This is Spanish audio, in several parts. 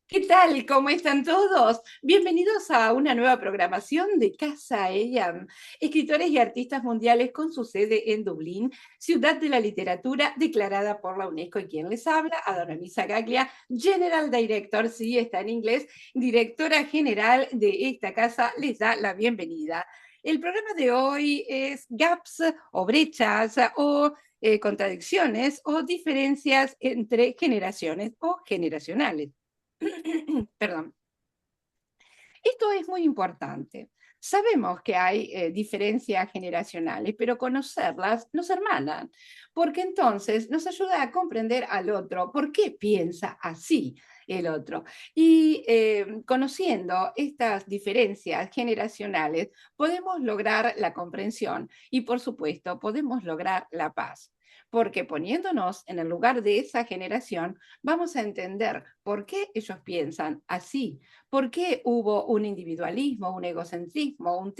¿Qué tal? ¿Cómo están todos? Bienvenidos a una nueva programación de Casa AM, escritores y artistas mundiales con su sede en Dublín, ciudad de la literatura declarada por la UNESCO. Y quien les habla, Adonamisa Gaglia, General Director, sí está en inglés, directora general de esta casa, les da la bienvenida. El programa de hoy es gaps o brechas o contradicciones o diferencias entre generaciones o generacionales. Perdón. Esto es muy importante. Sabemos que hay diferencias generacionales, pero conocerlas nos hermanan, porque entonces nos ayuda a comprender al otro, por qué piensa así el otro. Y conociendo estas diferencias generacionales, podemos lograr la comprensión y, por supuesto, podemos lograr la paz. Porque poniéndonos en el lugar de esa generación, vamos a entender por qué ellos piensan así. ¿Por qué hubo un individualismo, un egocentrismo, un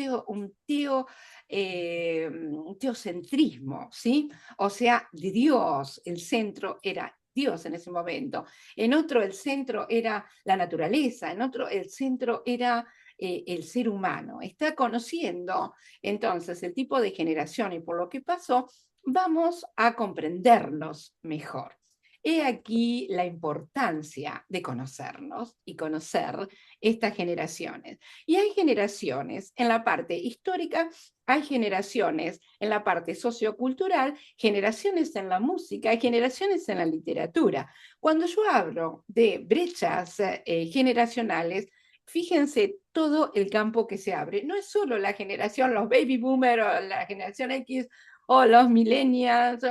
teocentrismo? ¿Sí? O sea, de Dios, el centro era Dios en ese momento. En otro el centro era la naturaleza, en otro el centro era el ser humano. Está conociendo entonces el tipo de generación y por lo que pasó, vamos a comprendernos mejor. He aquí la importancia de conocernos y conocer estas generaciones. Y hay generaciones en la parte histórica, hay generaciones en la parte sociocultural, generaciones en la música, hay generaciones en la literatura. Cuando yo hablo de brechas generacionales, fíjense todo el campo que se abre. No es solo la generación, los baby boomers o la generación X o los millennials,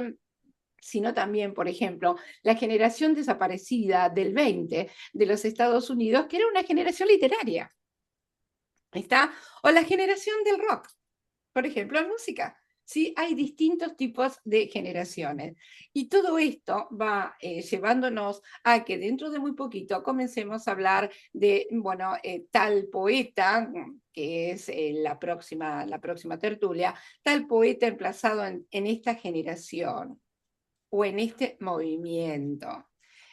sino también, por ejemplo, la generación desaparecida del 20 de los Estados Unidos, que era una generación literaria, ¿está? O la generación del rock, por ejemplo, en música. Sí, hay distintos tipos de generaciones. Y todo esto va llevándonos a que dentro de muy poquito comencemos a hablar de, bueno, tal poeta, que es la próxima tertulia, tal poeta emplazado en esta generación o en este movimiento.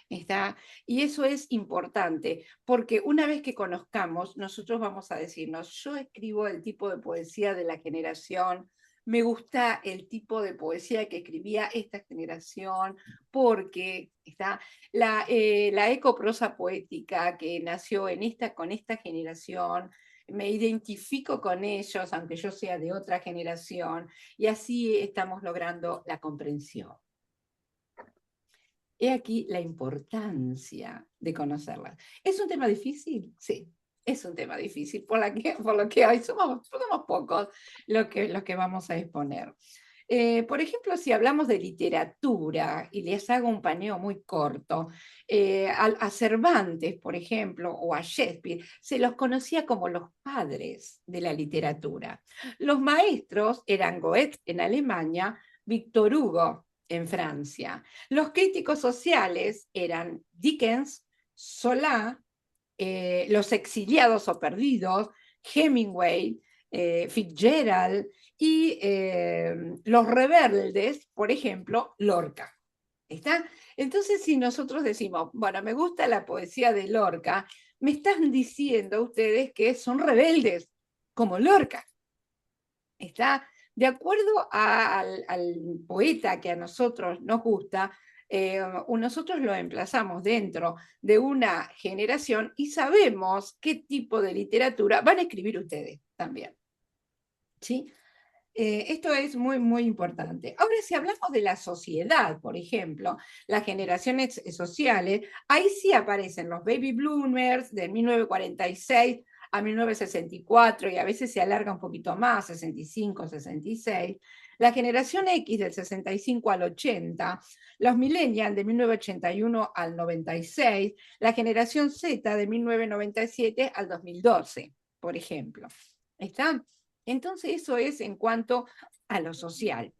¿Está? Y eso es importante, porque una vez que conozcamos, nosotros vamos a decirnos, yo escribo el tipo de poesía de la generación, me gusta el tipo de poesía que escribía esta generación, porque está la ecoprosa poética que nació con esta generación, me identifico con ellos, aunque yo sea de otra generación, y así estamos logrando la comprensión. He aquí la importancia de conocerlas. ¿Es un tema difícil? Sí, es un tema difícil, por lo que hoy somos pocos los que vamos a exponer. Por ejemplo, si hablamos de literatura, y les hago un paneo muy corto, a Cervantes, por ejemplo, o a Shakespeare, se los conocía como los padres de la literatura. Los maestros eran Goethe en Alemania, Víctor Hugo en Francia. Los críticos sociales eran Dickens, Solá, los exiliados o perdidos, Hemingway, Fitzgerald y los rebeldes, por ejemplo, Lorca. ¿Está? Entonces, si nosotros decimos, bueno, me gusta la poesía de Lorca, me están diciendo ustedes que son rebeldes, como Lorca. ¿Está? De acuerdo al poeta que a nosotros nos gusta, nosotros lo emplazamos dentro de una generación y sabemos qué tipo de literatura van a escribir ustedes también. ¿Sí? Esto es muy, muy importante. Ahora, si hablamos de la sociedad, por ejemplo, las generaciones sociales, ahí sí aparecen los baby bloomers de 1946 a 1964 y a veces se alarga un poquito más, 65, 66. La generación X del 65 al 80, los millennials de 1981 al 96, la generación Z de 1997 al 2012, por ejemplo. ¿Está? Entonces, eso es en cuanto a lo social.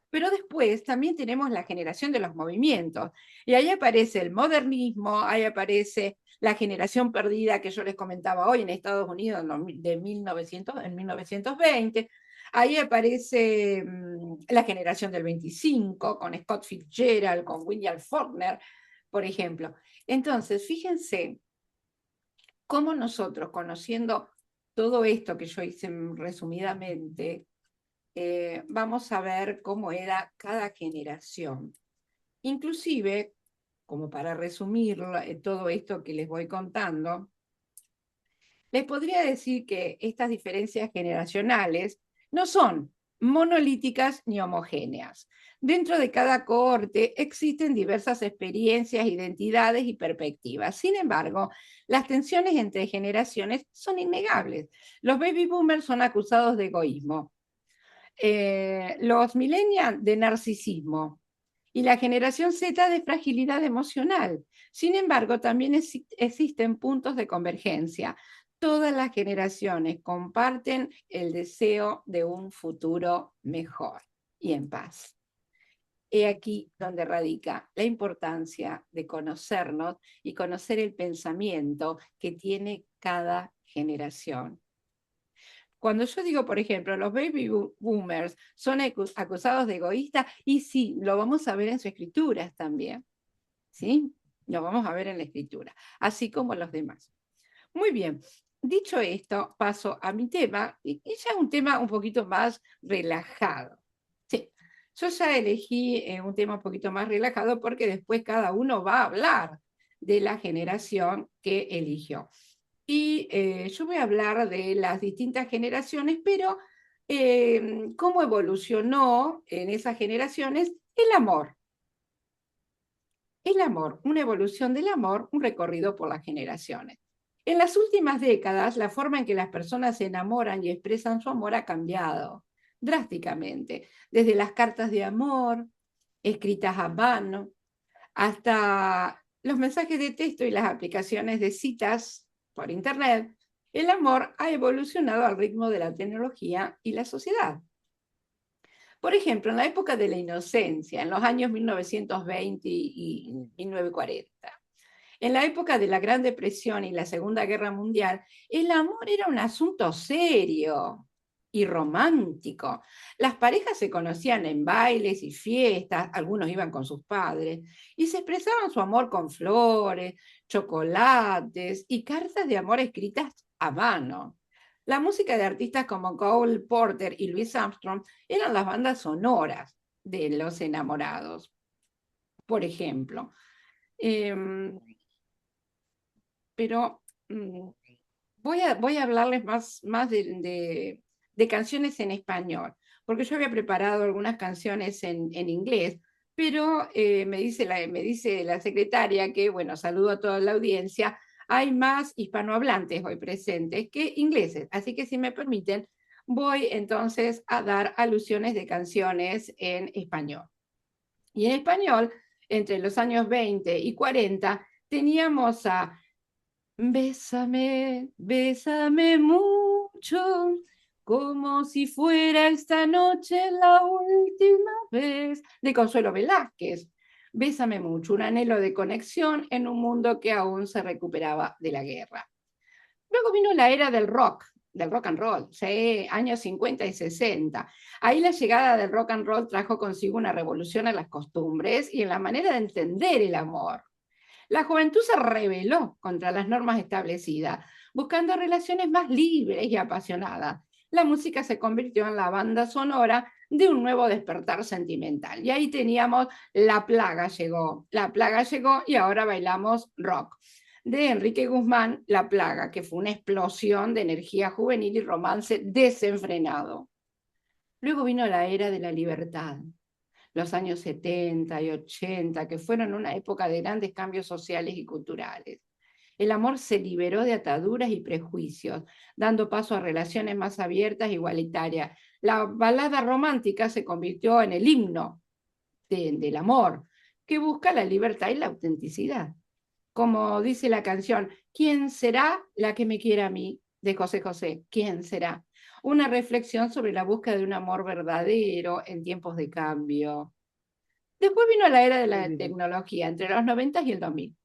Pero después también tenemos la generación de los movimientos. Y ahí aparece el modernismo, ahí aparece la generación perdida que yo les comentaba hoy en Estados Unidos de 1900, en 1920. Ahí aparece la generación del 25 con Scott Fitzgerald, con William Faulkner, por ejemplo. Entonces, fíjense cómo nosotros, conociendo todo esto que yo hice resumidamente, vamos a ver cómo era cada generación. Inclusive, como para resumir todo esto que les voy contando, les podría decir que estas diferencias generacionales no son monolíticas ni homogéneas. Dentro de cada cohorte existen diversas experiencias, identidades y perspectivas. Sin embargo, las tensiones entre generaciones son innegables. Los baby boomers son acusados de egoísmo, los millennials de narcisismo y la generación Z de fragilidad emocional. Sin embargo, también existen puntos de convergencia. Todas las generaciones comparten el deseo de un futuro mejor y en paz. He aquí donde radica la importancia de conocernos y conocer el pensamiento que tiene cada generación. Cuando yo digo, por ejemplo, los baby boomers son acusados de egoístas, y sí, lo vamos a ver en sus escrituras también, ¿sí? Lo vamos a ver en la escritura, así como los demás. Muy bien, dicho esto, paso a mi tema, y ya es un tema un poquito más relajado. Sí, yo ya elegí un tema un poquito más relajado porque después cada uno va a hablar de la generación que eligió. Y yo voy a hablar de las distintas generaciones, pero cómo evolucionó en esas generaciones el amor. El amor, una evolución del amor, un recorrido por las generaciones. En las últimas décadas, la forma en que las personas se enamoran y expresan su amor ha cambiado drásticamente, desde las cartas de amor, escritas a mano, hasta los mensajes de texto y las aplicaciones de citas por Internet. El amor ha evolucionado al ritmo de la tecnología y la sociedad. Por ejemplo, en la época de la inocencia, en los años 1920 y 1940, en la época de la Gran Depresión y la Segunda Guerra Mundial, el amor era un asunto serio y romántico. Las parejas se conocían en bailes y fiestas, algunos iban con sus padres, y se expresaban su amor con flores, chocolates y cartas de amor escritas a mano. La música de artistas como Cole Porter y Louis Armstrong eran las bandas sonoras de los enamorados. Por ejemplo, pero voy a hablarles más de canciones en español, porque yo había preparado algunas canciones en inglés, pero me dice la secretaria que, bueno, saludo a toda la audiencia, hay más hispanohablantes hoy presentes que ingleses, así que si me permiten, voy entonces a dar alusiones de canciones en español. Y en español, entre los años 20 y 40, teníamos a Bésame, bésame mucho, como si fuera esta noche la última vez, de Consuelo Velázquez. Bésame mucho, un anhelo de conexión en un mundo que aún se recuperaba de la guerra. Luego vino la era del rock and roll, ¿sí? Años 50 y 60. Ahí la llegada del rock and roll trajo consigo una revolución en las costumbres y en la manera de entender el amor. La juventud se rebeló contra las normas establecidas, buscando relaciones más libres y apasionadas. La música se convirtió en la banda sonora de un nuevo despertar sentimental. Y ahí teníamos La Plaga llegó y ahora bailamos rock. De Enrique Guzmán, La Plaga, que fue una explosión de energía juvenil y romance desenfrenado. Luego vino la era de la libertad, los años 70 y 80, que fueron una época de grandes cambios sociales y culturales. El amor se liberó de ataduras y prejuicios, dando paso a relaciones más abiertas e igualitarias. La balada romántica se convirtió en el himno del amor, que busca la libertad y la autenticidad. Como dice la canción, ¿quién será la que me quiera a mí? De José José, ¿quién será? Una reflexión sobre la búsqueda de un amor verdadero en tiempos de cambio. Después vino la era de la tecnología, entre los 90 y el 2000.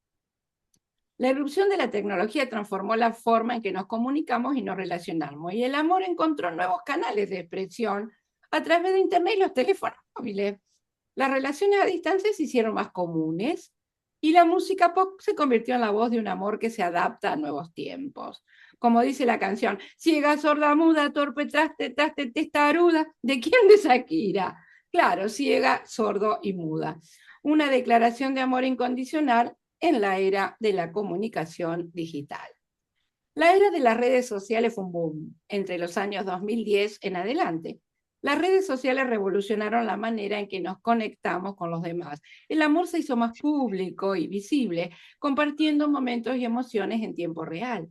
La irrupción de la tecnología transformó la forma en que nos comunicamos y nos relacionamos, y el amor encontró nuevos canales de expresión a través de Internet y los teléfonos móviles. Las relaciones a distancia se hicieron más comunes, Y la música pop se convirtió en la voz de un amor que se adapta a nuevos tiempos. Como dice la canción, ciega, sorda, muda, torpe, traste, traste, testaruda. ¿De quién? De Shakira. Claro, ciega, sordo y muda. Una declaración de amor incondicional en la era de la comunicación digital. La era de las redes sociales fue un boom entre los años 2010 en adelante. Las redes sociales revolucionaron la manera en que nos conectamos con los demás. El amor se hizo más público y visible, compartiendo momentos y emociones en tiempo real.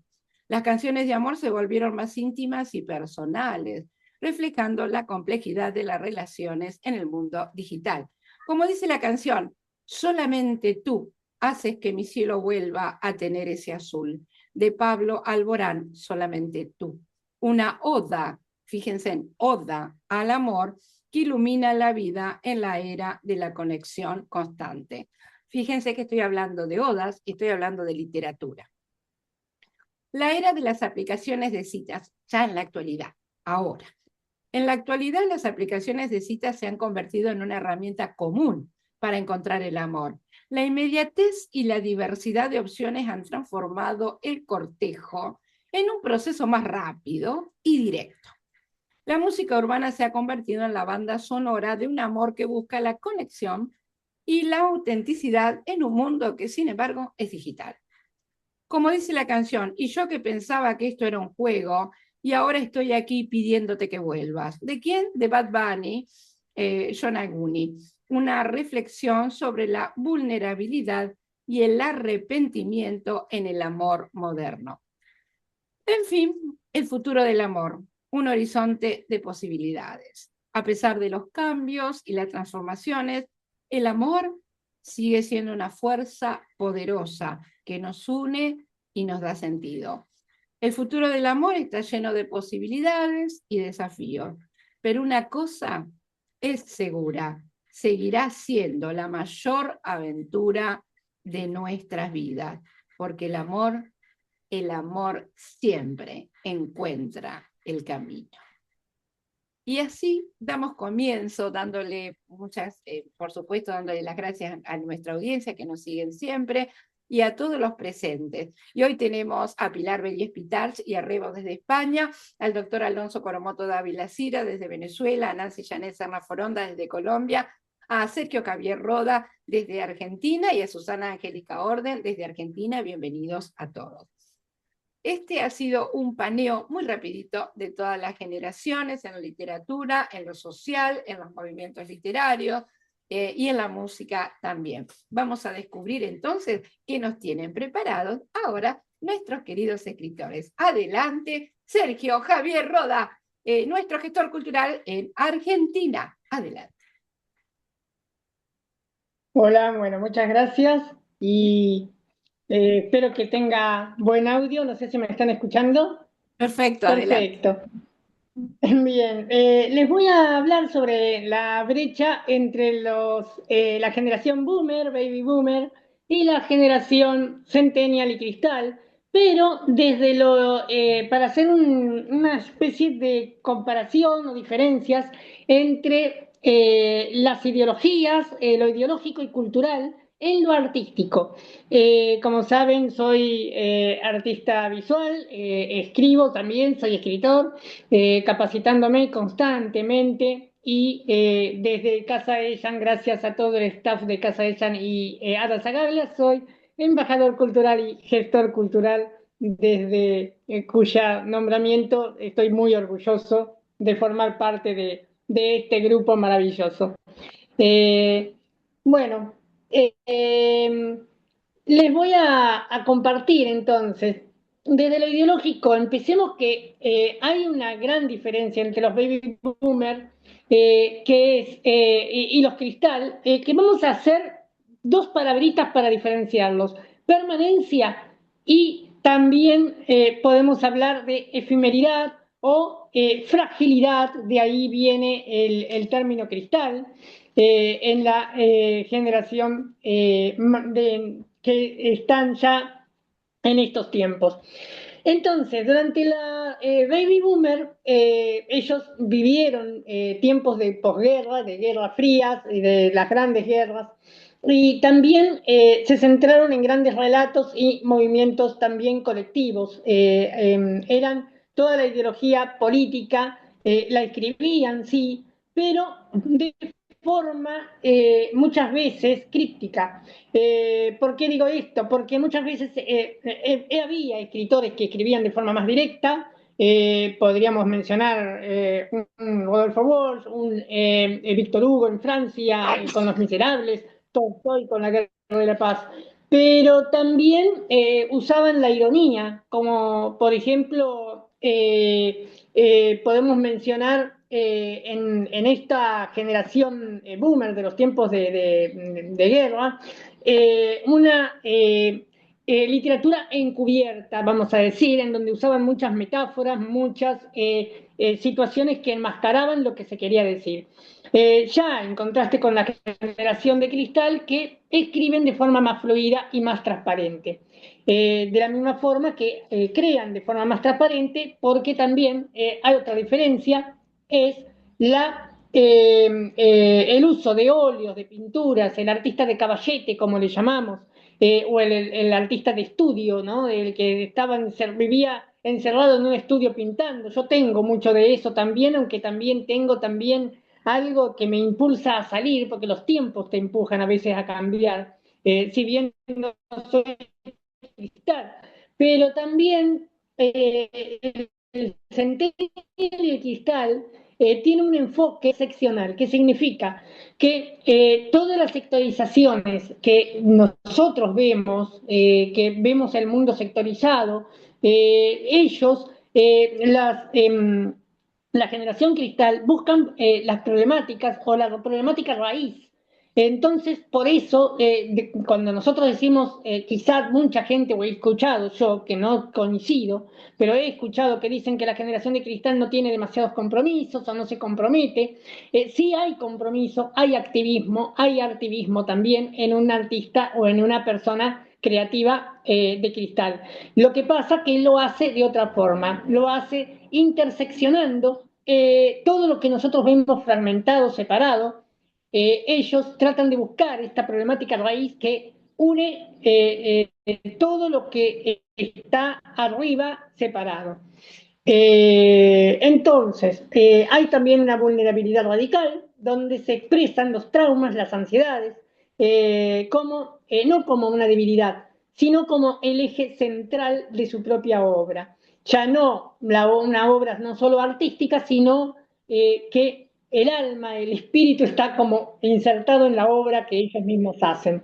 Las canciones de amor se volvieron más íntimas y personales, reflejando la complejidad de las relaciones en el mundo digital. Como dice la canción, solamente tú haces que mi cielo vuelva a tener ese azul, de Pablo Alborán, solamente tú. Una oda, fíjense en oda al amor que ilumina la vida en la era de la conexión constante. Fíjense que estoy hablando de odas y estoy hablando de literatura. La era de las aplicaciones de citas, ya en la actualidad, ahora. En la actualidad, las aplicaciones de citas se han convertido en una herramienta común para encontrar el amor. La inmediatez y la diversidad de opciones han transformado el cortejo en un proceso más rápido y directo. La música urbana se ha convertido en la banda sonora de un amor que busca la conexión y la autenticidad en un mundo que, sin embargo, es digital. Como dice la canción, y yo que pensaba que esto era un juego, y ahora estoy aquí pidiéndote que vuelvas. ¿De quién? De Bad Bunny, John Aguni. Una reflexión sobre la vulnerabilidad y el arrepentimiento en el amor moderno. En fin, el futuro del amor, un horizonte de posibilidades. A pesar de los cambios y las transformaciones, el amor sigue siendo una fuerza poderosa que nos une y nos da sentido. El futuro del amor está lleno de posibilidades y desafíos, pero una cosa es segura, seguirá siendo la mayor aventura de nuestras vidas, porque el amor siempre encuentra el camino. Y así damos comienzo, dándole por supuesto, dándole las gracias a nuestra audiencia que nos siguen siempre y a todos los presentes. Y hoy tenemos a Pilar Bellés Pitarch y a Rebo desde España, al doctor Alonso Coromoto Dávila Cira desde Venezuela, a Nancy Janet Serna Foronda desde Colombia, a Sergio Javier Roda desde Argentina y a Susana Angélica Orden desde Argentina. Bienvenidos a todos. Este ha sido un paneo muy rapidito de todas las generaciones en la literatura, en lo social, en los movimientos literarios y en la música también. Vamos a descubrir entonces qué nos tienen preparados ahora nuestros queridos escritores. Adelante, Sergio Javier Roda, nuestro gestor cultural en Argentina. Adelante. Hola, bueno, muchas gracias y espero que tenga buen audio. No sé si me están escuchando. Perfecto, adelante. Perfecto. Bien, les voy a hablar sobre la brecha entre la generación boomer, baby boomer, y la generación centennial y cristal, pero para hacer una especie de comparación o diferencias entre las ideologías, lo ideológico y cultural en lo artístico. Como saben, soy artista visual, escribo también, soy escritor, capacitándome constantemente y desde Casa Ellan, gracias a todo el staff de Casa Ellan y Ada Zagaglia, soy embajador cultural y gestor cultural, desde cuya nombramiento estoy muy orgulloso de formar parte de este grupo maravilloso. Eh, bueno, eh, eh, les voy a compartir entonces, desde lo ideológico, empecemos que hay una gran diferencia entre los baby boomers y los cristal, que vamos a hacer dos palabritas para diferenciarlos: permanencia, y también podemos hablar de efemeridad o fragilidad. De ahí viene el término cristal en la generación que están ya en estos tiempos. Entonces, durante la baby boomer, ellos vivieron tiempos de posguerra, de guerras frías y de las grandes guerras. Y también se centraron en grandes relatos y movimientos también colectivos. Eran toda la ideología política, la escribían, sí, pero de forma muchas veces críptica. ¿Por qué digo esto? Porque muchas veces había escritores que escribían de forma más directa. Podríamos mencionar un Rodolfo Walsh, un Víctor Hugo en Francia, con Los Miserables, Tolstoy con la Guerra de la Paz, pero también usaban la ironía, como por ejemplo podemos mencionar en esta generación boomer de los tiempos de guerra, una literatura encubierta, vamos a decir, en donde usaban muchas metáforas, muchas situaciones que enmascaraban lo que se quería decir. Ya en contraste con la generación de cristal que escriben de forma más fluida y más transparente. De la misma forma que crean de forma más transparente, porque también hay otra diferencia, es el uso de óleos, de pinturas, el artista de caballete, como le llamamos, o el artista de estudio, ¿no? El que vivía encerrado en un estudio pintando. Yo tengo mucho de eso también, aunque también tengo también algo que me impulsa a salir, porque los tiempos te empujan a veces a cambiar. Si bien no soy cristal, pero también el centenio de cristal tiene un enfoque seccional, que significa que todas las sectorizaciones que nosotros vemos, que vemos el mundo sectorizado, ellos, la generación cristal, buscan las problemáticas o la problemática raíz. Entonces, por eso, cuando nosotros decimos, quizás mucha gente, o he escuchado yo, que no coincido, pero he escuchado que dicen que la generación de cristal no tiene demasiados compromisos o no se compromete, sí hay compromiso, hay activismo también en un artista o en una persona creativa de cristal. Lo que pasa que lo hace de otra forma, lo hace interseccionando todo lo que nosotros vemos fragmentado, separado. Ellos tratan de buscar esta problemática raíz que une todo lo que está arriba separado. Entonces, hay también una vulnerabilidad radical donde se expresan los traumas, las ansiedades, no como una debilidad, sino como el eje central de su propia obra. Ya no una obra no solo artística, sino que el alma, el espíritu está como insertado en la obra que ellos mismos hacen.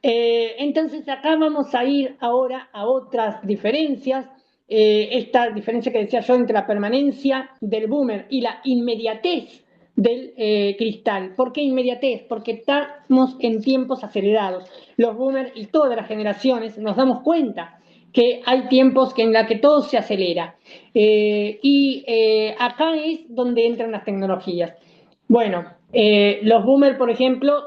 Entonces acá vamos a ir ahora a otras diferencias. Esta diferencia que decía yo entre la permanencia del boomer y la inmediatez del cristal. ¿Por qué inmediatez? Porque estamos en tiempos acelerados. Los boomers y todas las generaciones nos damos cuenta que hay tiempos en los que todo se acelera. Acá es donde entran las tecnologías. Bueno, los boomers, por ejemplo,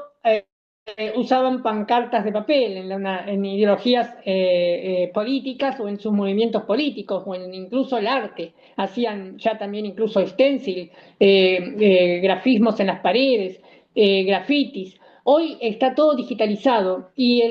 usaban pancartas de papel en ideologías políticas o en sus movimientos políticos o en incluso el arte. Hacían ya también incluso stencil, grafismos en las paredes, grafitis. Hoy está todo digitalizado y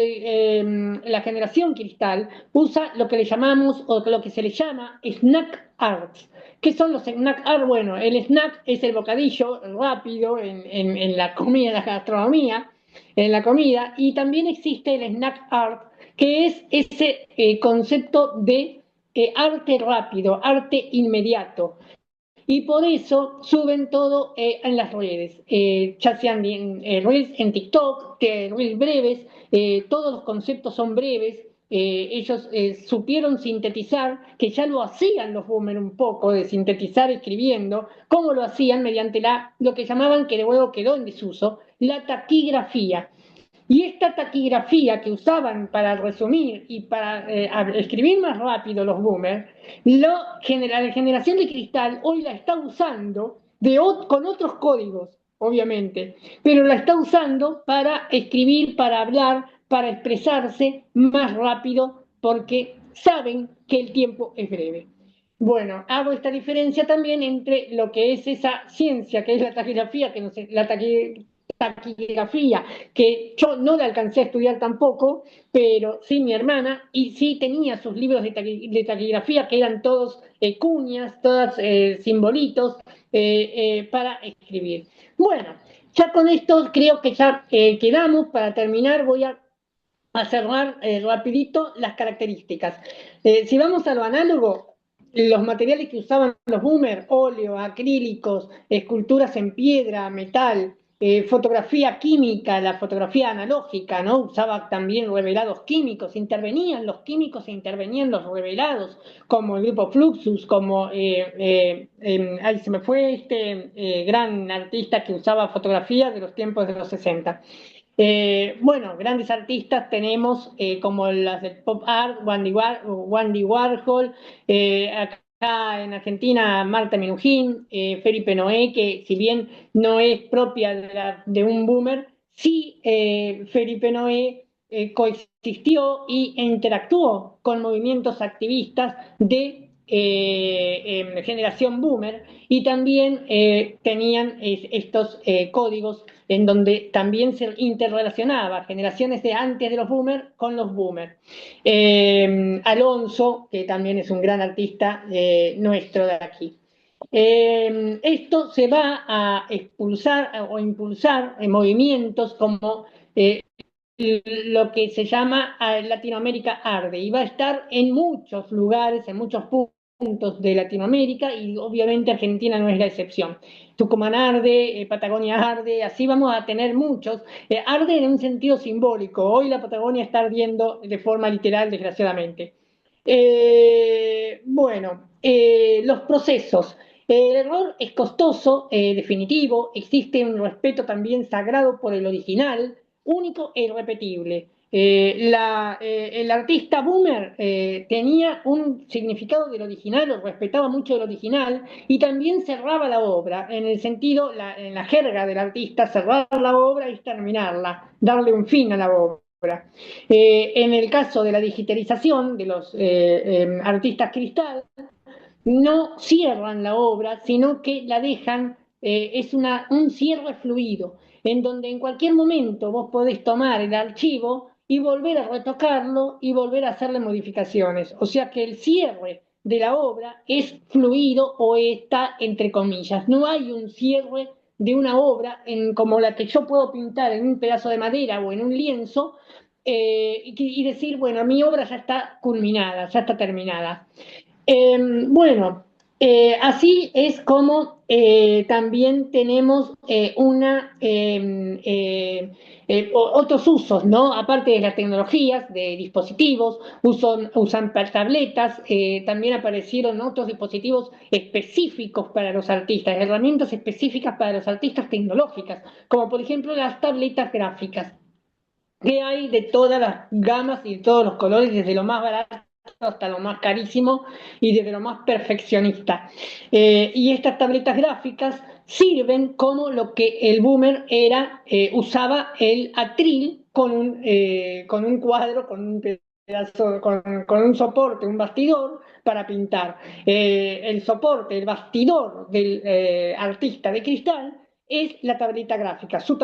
la generación cristal usa lo que le llamamos o lo que se le llama snack arts. ¿Qué son los snack art? Bueno, el snack es el bocadillo rápido en la comida, en la gastronomía, en la comida, y también existe el snack art, que es ese concepto de arte rápido, arte inmediato. Y por eso suben todo en las redes, ya sean reels en TikTok, reels breves, todos los conceptos son breves. Ellos supieron sintetizar, que ya lo hacían los boomers un poco, de sintetizar escribiendo, cómo lo hacían mediante lo que llamaban, que luego quedó en desuso, la taquigrafía. Y esta taquigrafía que usaban para resumir y para escribir más rápido los boomers, la generación de cristal hoy la está usando con otros códigos, obviamente, pero la está usando para escribir, para hablar, para expresarse más rápido, porque saben que el tiempo es breve. Bueno, hago esta diferencia también entre lo que es esa ciencia, que es la taquigrafía, taquigrafía, que yo no la alcancé a estudiar tampoco, pero sí mi hermana, y sí tenía sus libros de taquigrafía, que eran todos cuñas, todos simbolitos para escribir. Bueno, ya con esto creo que ya quedamos. Para terminar, voy a cerrar rapidito las características. Si vamos a lo análogo, los materiales que usaban los boomers, óleo, acrílicos, esculturas en piedra, metal, fotografía química, la fotografía analógica, ¿no? Usaba también revelados químicos, intervenían los químicos e intervenían los revelados, como el grupo Fluxus, como, ay, se me fue este gran artista que usaba fotografía de los tiempos de los 60. Bueno, grandes artistas tenemos como las del pop art, Wandy Warhol, acá en Argentina Marta Minujín, Felipe Noé, que si bien no es propia de un boomer, sí Felipe Noé coexistió e interactuó con movimientos activistas de generación boomer, y también tenían estos códigos en donde también se interrelacionaba generaciones de antes de los boomers con los boomers. Alonso, que también es un gran artista nuestro de aquí. Esto se va a expulsar o impulsar en movimientos como lo que se llama Latinoamérica Arde, y va a estar en muchos lugares, en muchos puntos de Latinoamérica, y obviamente Argentina no es la excepción. Tucumán arde, Patagonia arde, así vamos a tener muchos. Arde en un sentido simbólico. Hoy la Patagonia está ardiendo de forma literal, desgraciadamente. Bueno, los procesos. El error es costoso, definitivo. Existe un respeto también sagrado por el original, único e irrepetible. El artista boomer tenía un significado del original, o respetaba mucho el original, y también cerraba la obra, en el sentido, en la jerga del artista, cerrar la obra y terminarla, darle un fin a la obra. En el caso de la digitalización de los artistas cristal, no cierran la obra, sino que la dejan, es un cierre fluido, en donde en cualquier momento vos podés tomar el archivo y volver a retocarlo y volver a hacerle modificaciones. O sea que el cierre de la obra es fluido, o está entre comillas. No hay un cierre de una obra como la que yo puedo pintar en un pedazo de madera o en un lienzo, y decir, bueno, mi obra ya está culminada, ya está terminada. Bueno, así es como también tenemos otros usos, ¿no? Aparte de las tecnologías, de dispositivos, usan tabletas, también aparecieron otros dispositivos específicos para los artistas, herramientas específicas para los artistas tecnológicas, como por ejemplo las tabletas gráficas, que hay de todas las gamas y de todos los colores, desde lo más barato hasta lo más carísimo y desde lo más perfeccionista. Y estas tabletas gráficas sirven como lo que el boomer usaba el atril con un cuadro, con un pedazo, con un soporte, un bastidor para pintar. El soporte, el bastidor del artista de cristal es la tableta gráfica, su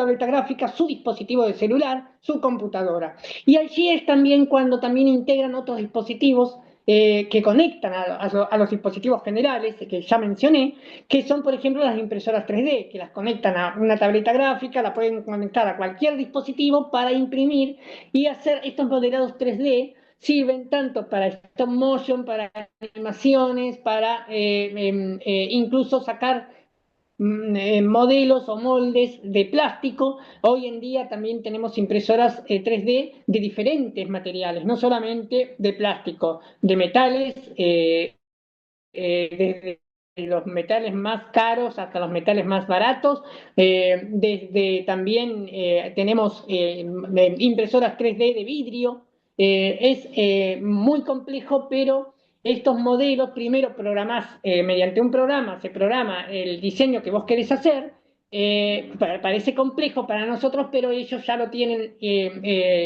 dispositivo de celular, su computadora. Y allí es también cuando también integran otros dispositivos que conectan a los dispositivos generales que ya mencioné, que son, por ejemplo, las impresoras 3D, que las conectan a una tableta gráfica, la pueden conectar a cualquier dispositivo para imprimir y hacer estos modelados 3D. Sirven tanto para stop motion, para animaciones, para incluso sacar modelos o moldes de plástico. Hoy en día también tenemos impresoras 3D de diferentes materiales, no solamente de plástico, de metales, desde los metales más caros hasta los metales más baratos. Desde también tenemos impresoras 3D de vidrio. Es muy complejo, pero estos modelos, primero programás, mediante un programa, se programa el diseño que vos querés hacer. Parece complejo para nosotros, pero ellos ya lo tienen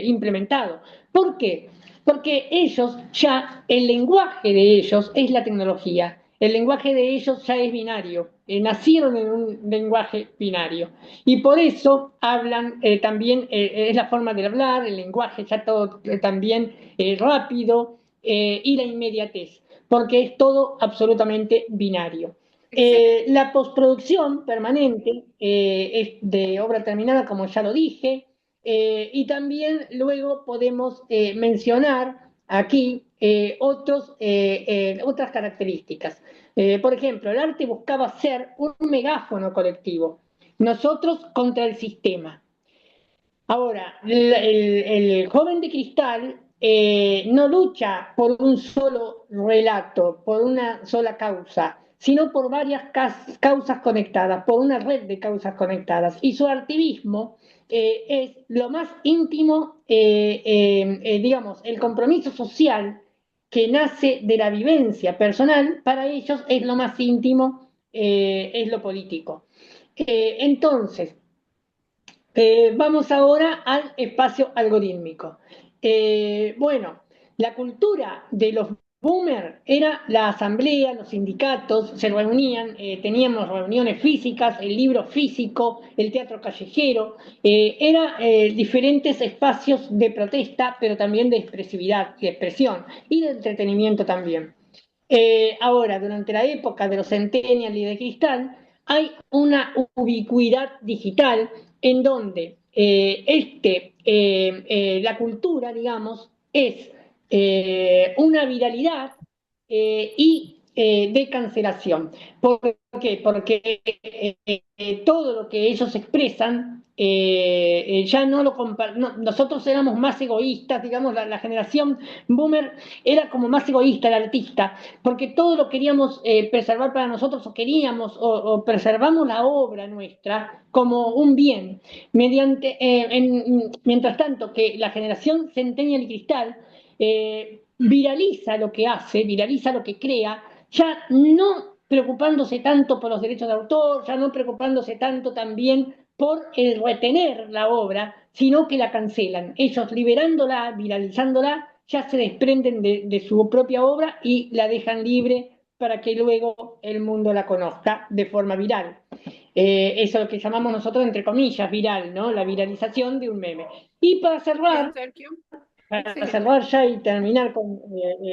implementado. ¿Por qué? Porque ellos ya, el lenguaje de ellos es la tecnología. El lenguaje de ellos ya es binario. nacieron en un lenguaje binario. Y por eso hablan también, es la forma de hablar, el lenguaje ya todo también rápido y la inmediatez, porque es todo absolutamente binario. Excelente. La postproducción permanente es de obra terminada, como ya lo dije, y también luego podemos mencionar aquí otras características. Por ejemplo, el arte buscaba ser un megáfono colectivo, nosotros contra el sistema. Ahora, el joven de cristal no lucha por un solo relato, por una sola causa, sino por varias causas conectadas, por una red de causas conectadas. Y su activismo es lo más íntimo, digamos, el compromiso social que nace de la vivencia personal, para ellos es lo más íntimo, es lo político. Entonces, vamos ahora al espacio algorítmico. Bueno, la cultura de los boomers era la asamblea, los sindicatos se reunían, teníamos reuniones físicas, el libro físico, el teatro callejero, eran diferentes espacios de protesta, pero también de expresividad, de expresión y de entretenimiento también. Ahora, durante la época de los Centennial y de Cristal, hay una ubicuidad digital en donde la cultura, digamos, es una viralidad de cancelación. ¿Por qué? Porque todo lo que ellos expresan ya no lo no, nosotros éramos más egoístas, digamos, la generación boomer era como más egoísta, el artista, porque todo lo queríamos preservar para nosotros o queríamos o preservamos la obra nuestra como un bien, mientras tanto que la generación Centennial y Cristal viraliza lo que hace, viraliza lo que crea, ya no preocupándose tanto por los derechos de autor, ya no preocupándose tanto también por el retener la obra, sino que la cancelan. Ellos liberándola, viralizándola, ya se desprenden de su propia obra y la dejan libre para que luego el mundo la conozca de forma viral. Eso es lo que llamamos nosotros, entre comillas, viral, ¿no? La viralización de un meme. Y Bien, Sergio. para Excelente. cerrar ya y terminar con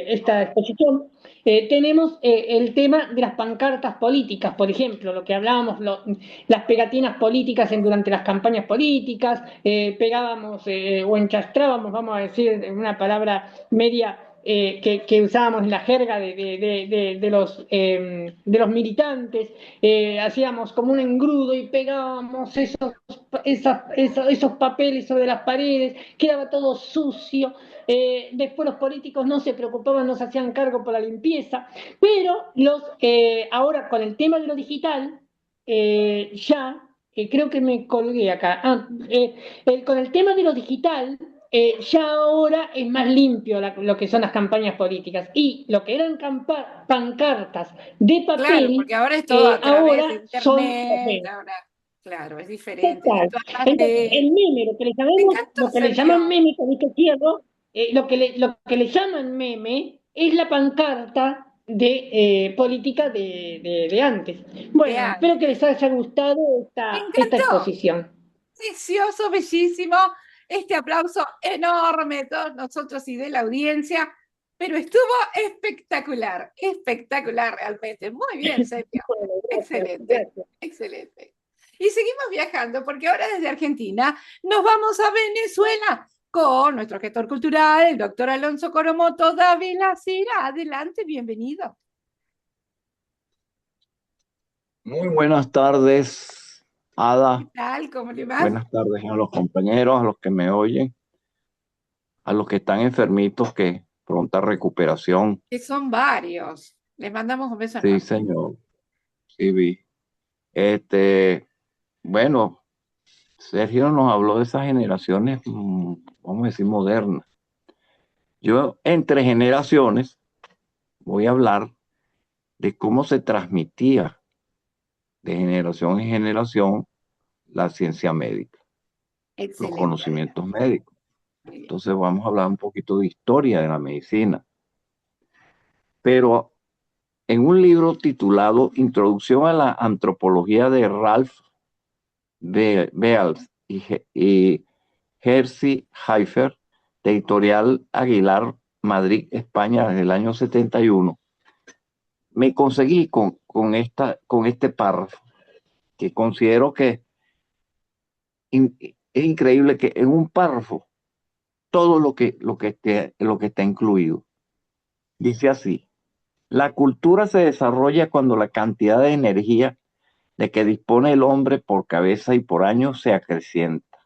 esta exposición, tenemos el tema de las pancartas políticas, por ejemplo, lo que hablábamos, las pegatinas políticas durante las campañas políticas, pegábamos o enchastrábamos, vamos a decir, una palabra media que usábamos en la jerga de los militantes, hacíamos como un engrudo y pegábamos esos papeles sobre las paredes, quedaba todo sucio. Después los políticos no se preocupaban, no se hacían cargo por la limpieza, pero ahora con el tema de lo digital, ya, creo que me colgué acá, con el tema de lo digital, ya ahora es más limpio lo que son las campañas políticas y lo que eran pancartas de Claro, papel, porque ahora es todo a través de ahora son internet, papel. ahora, claro, es diferente. Y Total. tú Entonces, hablaste, el meme, me encantó, lo que le Sergio. llaman meme, con esto cierro, lo que le llaman meme es la pancarta de política de antes. De Bueno, espero que antes. les haya gustado Me esta encantó. exposición. Precioso, bellísimo. Este aplauso enorme de todos nosotros y de la audiencia, pero estuvo espectacular, espectacular realmente. Muy bien, Sergio. Bueno, gracias, Excelente, gracias. excelente. Y seguimos viajando porque ahora desde Argentina nos vamos a Venezuela con nuestro gestor cultural, el doctor Alonso Coromoto Dávila Cira. Adelante, bienvenido. Muy buenas tardes, ¿Qué Ada. tal? ¿Cómo le va? Buenas tardes a los compañeros, a los que me oyen, a los que están enfermitos, que pronta recuperación. Que son varios. Les mandamos un beso Sí, enorme. señor. Sí, vi. Este, bueno, Sergio nos habló de esas generaciones, vamos a decir, modernas. Yo, entre generaciones, voy a hablar de cómo se transmitía de generación en generación la ciencia médica, los Excelente, adelante. conocimientos médicos. Muy bien. Entonces vamos a hablar un poquito de historia de la medicina. Pero en un libro titulado Introducción a la Antropología de Ralph Beals y Jerzy Heifer, de Editorial Aguilar, Madrid, España, desde el año 71, me conseguí con este párrafo, que considero que es increíble que en un párrafo todo lo que está incluido. Dice así: la cultura se desarrolla cuando la cantidad de energía de que dispone el hombre por cabeza y por año se acrecienta,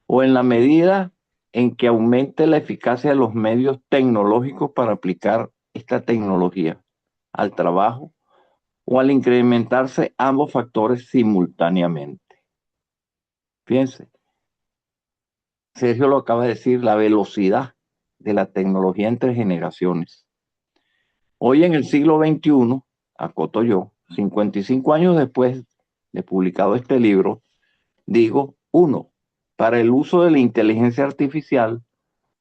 o en la medida en que aumente la eficacia de los medios tecnológicos para aplicar esta tecnología al trabajo, o al incrementarse ambos factores simultáneamente. Fíjense, Sergio lo acaba de decir, la velocidad de la tecnología entre generaciones. Hoy en el siglo XXI, acoto yo, 55 años después de publicado este libro, digo, uno, para el uso de la inteligencia artificial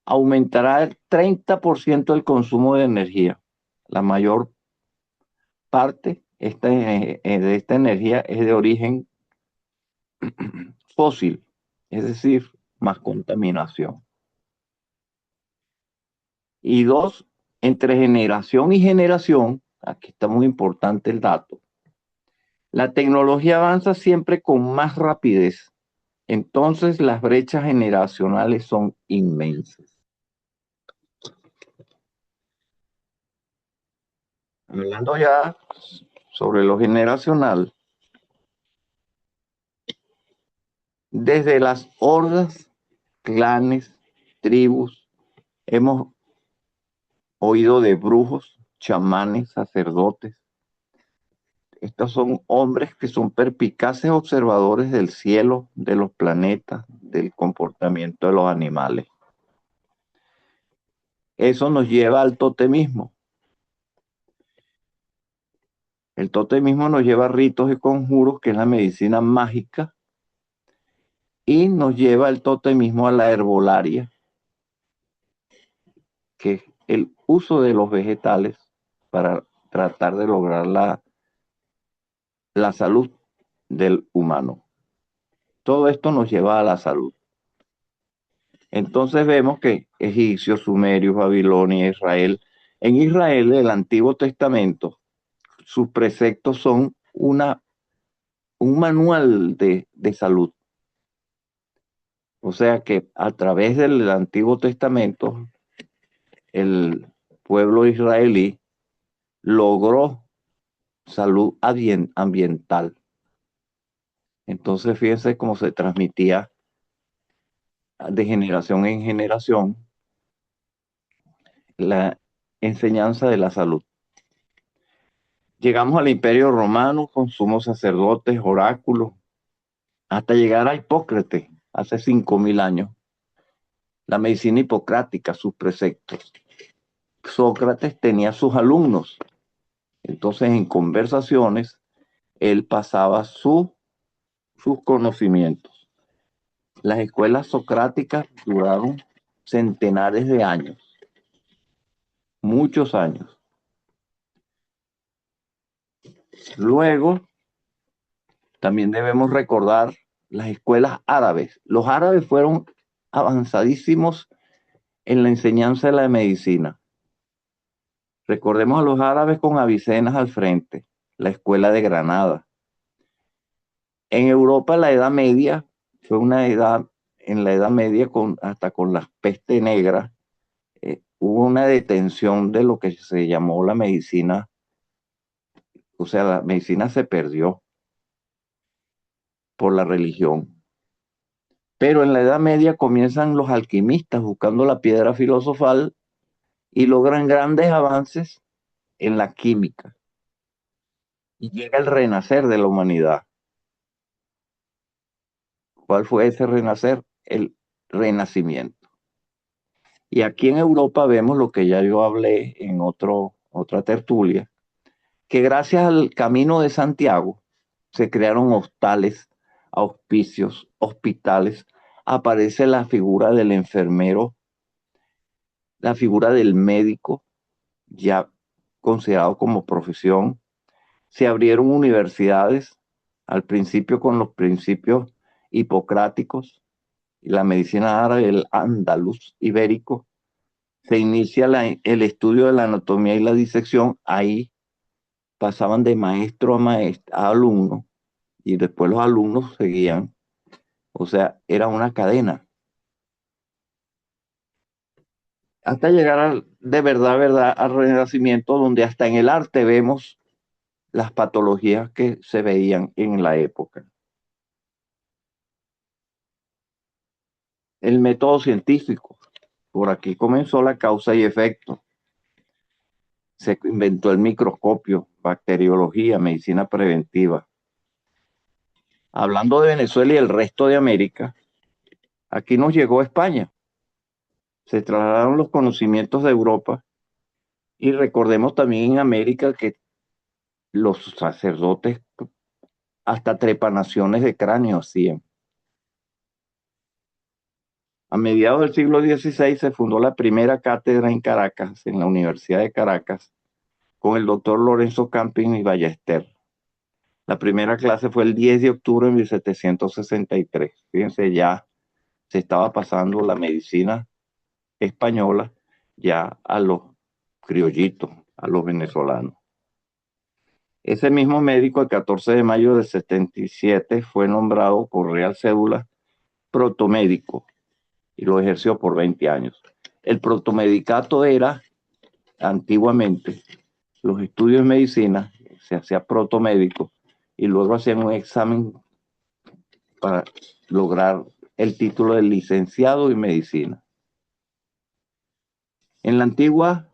aumentará el 30% del consumo de energía. La mayor parte de esta energía es de origen fósil, es decir, más contaminación. Y dos, entre generación y generación, aquí está muy importante el dato, la tecnología avanza siempre con más rapidez. Entonces las brechas generacionales son inmensas. Hablando ya sobre lo generacional, desde las hordas, clanes, tribus, hemos oído de brujos, chamanes, sacerdotes. Estos son hombres que son perspicaces observadores del cielo, de los planetas, del comportamiento de los animales. Eso nos lleva al totemismo. El totemismo nos lleva a ritos y conjuros, que es la medicina mágica, y nos lleva el totemismo a la herbolaria, que es el uso de los vegetales para tratar de lograr la salud del humano. Todo esto nos lleva a la salud. Entonces vemos que egipcios, sumerios, Babilonia, Israel. En Israel, el Antiguo Testamento, sus preceptos son un manual de salud. O sea que a través del Antiguo Testamento, el pueblo israelí logró salud ambiental. Entonces fíjense cómo se transmitía de generación en generación la enseñanza de la salud. Llegamos al Imperio Romano con sumos sacerdotes, oráculos, hasta llegar a Hipócrates, hace 5.000 años. La medicina hipocrática, sus preceptos. Sócrates tenía sus alumnos. Entonces, en conversaciones, él pasaba sus conocimientos. Las escuelas socráticas duraron centenares de años, muchos años. Luego, también debemos recordar las escuelas árabes. Los árabes fueron avanzadísimos en la enseñanza de la medicina. Recordemos a los árabes con Avicenna al frente, la escuela de Granada. En Europa, la Edad Media fue una edad, en la Edad Media, hasta con la peste negra, hubo una detención de lo que se llamó la medicina. O sea, la medicina se perdió por la religión. Pero en la Edad Media comienzan los alquimistas buscando la piedra filosofal y logran grandes avances en la química. Y llega el renacer de la humanidad. ¿Cuál fue ese renacer? El renacimiento. Y aquí en Europa vemos lo que ya yo hablé en otra tertulia, que gracias al Camino de Santiago se crearon hostales, hospicios, hospitales. Aparece la figura del enfermero, la figura del médico, ya considerado como profesión. Se abrieron universidades, al principio con los principios hipocráticos y la medicina árabe, el andaluz ibérico. Se inicia el estudio de la anatomía y la disección. Ahí pasaban de maestro a alumno y después los alumnos seguían. O sea, era una cadena. Hasta llegar de verdad, al Renacimiento, donde hasta en el arte vemos las patologías que se veían en la época. El método científico. Por aquí comenzó la causa y efecto. Se inventó el microscopio, bacteriología, medicina preventiva. Hablando de Venezuela y el resto de América, aquí nos llegó España. Se trasladaron los conocimientos de Europa y recordemos también en América que los sacerdotes hasta trepanaciones de cráneo hacían. A mediados del siglo XVI se fundó la primera cátedra en Caracas, en la Universidad de Caracas, con el doctor Lorenzo Camping y Ballester. La primera clase fue el 10 de octubre de 1763. Fíjense, ya se estaba pasando la medicina española ya a los criollitos, a los venezolanos. Ese mismo médico, el 14 de mayo del 77, fue nombrado por Real Cédula protomédico y lo ejerció por 20 años. El protomedicato era, antiguamente, los estudios de medicina, se hacía protomédico y luego hacían un examen para lograr el título de licenciado en medicina. En la antigua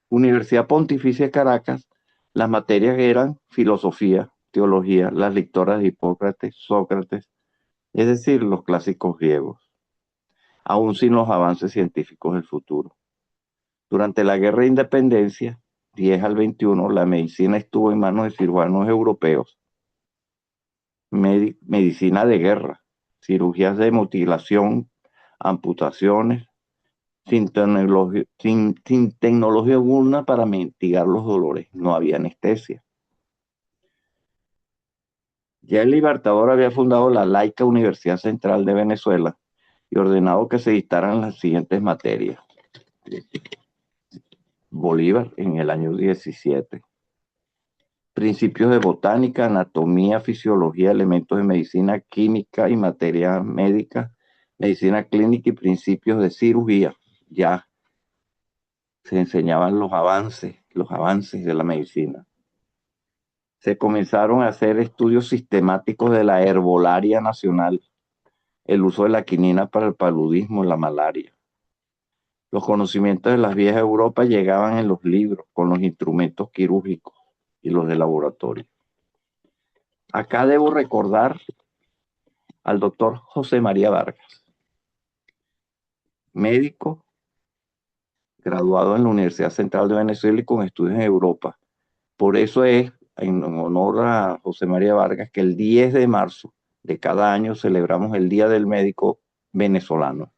Universidad Pontificia de Caracas, las materias eran filosofía, teología, las lectoras de Hipócrates, Sócrates, es decir, los clásicos griegos, aún sin los avances científicos del futuro. Durante la Guerra de Independencia, 10 al 21, la medicina estuvo en manos de cirujanos europeos. Medicina de guerra, cirugías de mutilación, amputaciones, sin tecnología alguna para mitigar los dolores. No había anestesia. Ya el Libertador había fundado la laica Universidad Central de Venezuela y ordenado que se dictaran las siguientes materias. Bolívar en el año 17. Principios de botánica, anatomía, fisiología, elementos de medicina, química y materia médica, medicina clínica y principios de cirugía. Ya se enseñaban los avances de la medicina. Se comenzaron a hacer estudios sistemáticos de la herbolaria nacional, el uso de la quinina para el paludismo y la malaria. Los conocimientos de las viejas Europa llegaban en los libros, con los instrumentos quirúrgicos y los de laboratorio. Acá debo recordar al doctor José María Vargas, médico, graduado en la Universidad Central de Venezuela y con estudios en Europa. Por eso es, en honor a José María Vargas, que el 10 de marzo de cada año celebramos el Día del Médico Venezolano.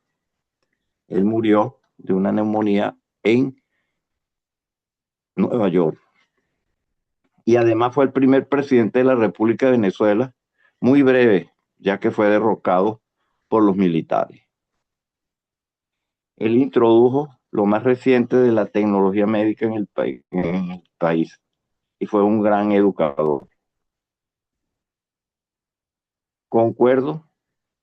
Él murió de una neumonía en Nueva York. Y además fue el primer presidente de la República de Venezuela, muy breve, ya que fue derrocado por los militares. Él introdujo lo más reciente de la tecnología médica en el país y fue un gran educador. Concuerdo,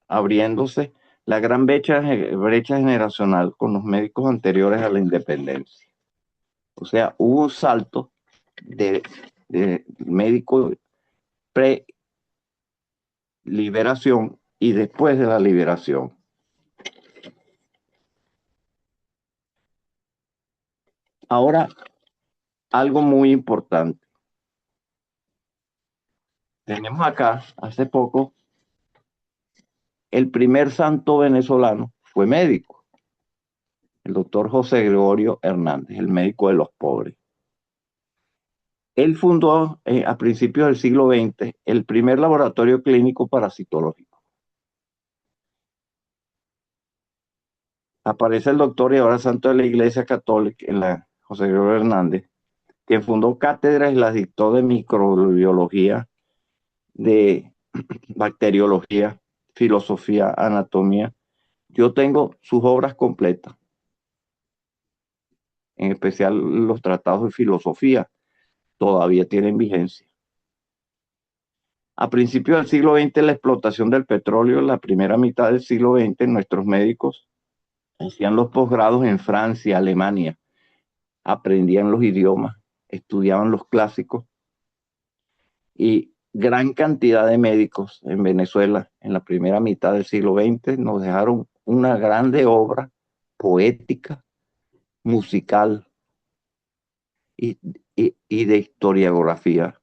abriéndose la gran brecha generacional con los médicos anteriores a la independencia. O sea, hubo un salto de médico pre-liberación y después de la liberación. Ahora, algo muy importante. Tenemos acá, hace poco, el primer santo venezolano fue médico, el doctor José Gregorio Hernández, el médico de los pobres. Él fundó a principios del siglo XX el primer laboratorio clínico parasitológico. Aparece el doctor y ahora santo de la Iglesia Católica, José Gregorio Hernández, quien fundó cátedras y las dictó de microbiología, de bacteriología, filosofía, anatomía. Yo tengo sus obras completas, en especial los tratados de filosofía, todavía tienen vigencia. A principios del siglo XX, la explotación del petróleo, en la primera mitad del siglo XX, nuestros médicos hacían los posgrados en Francia, Alemania, aprendían los idiomas, estudiaban los clásicos, y gran cantidad de médicos en Venezuela en la primera mitad del siglo XX nos dejaron una grande obra poética, musical y, y de historiografía.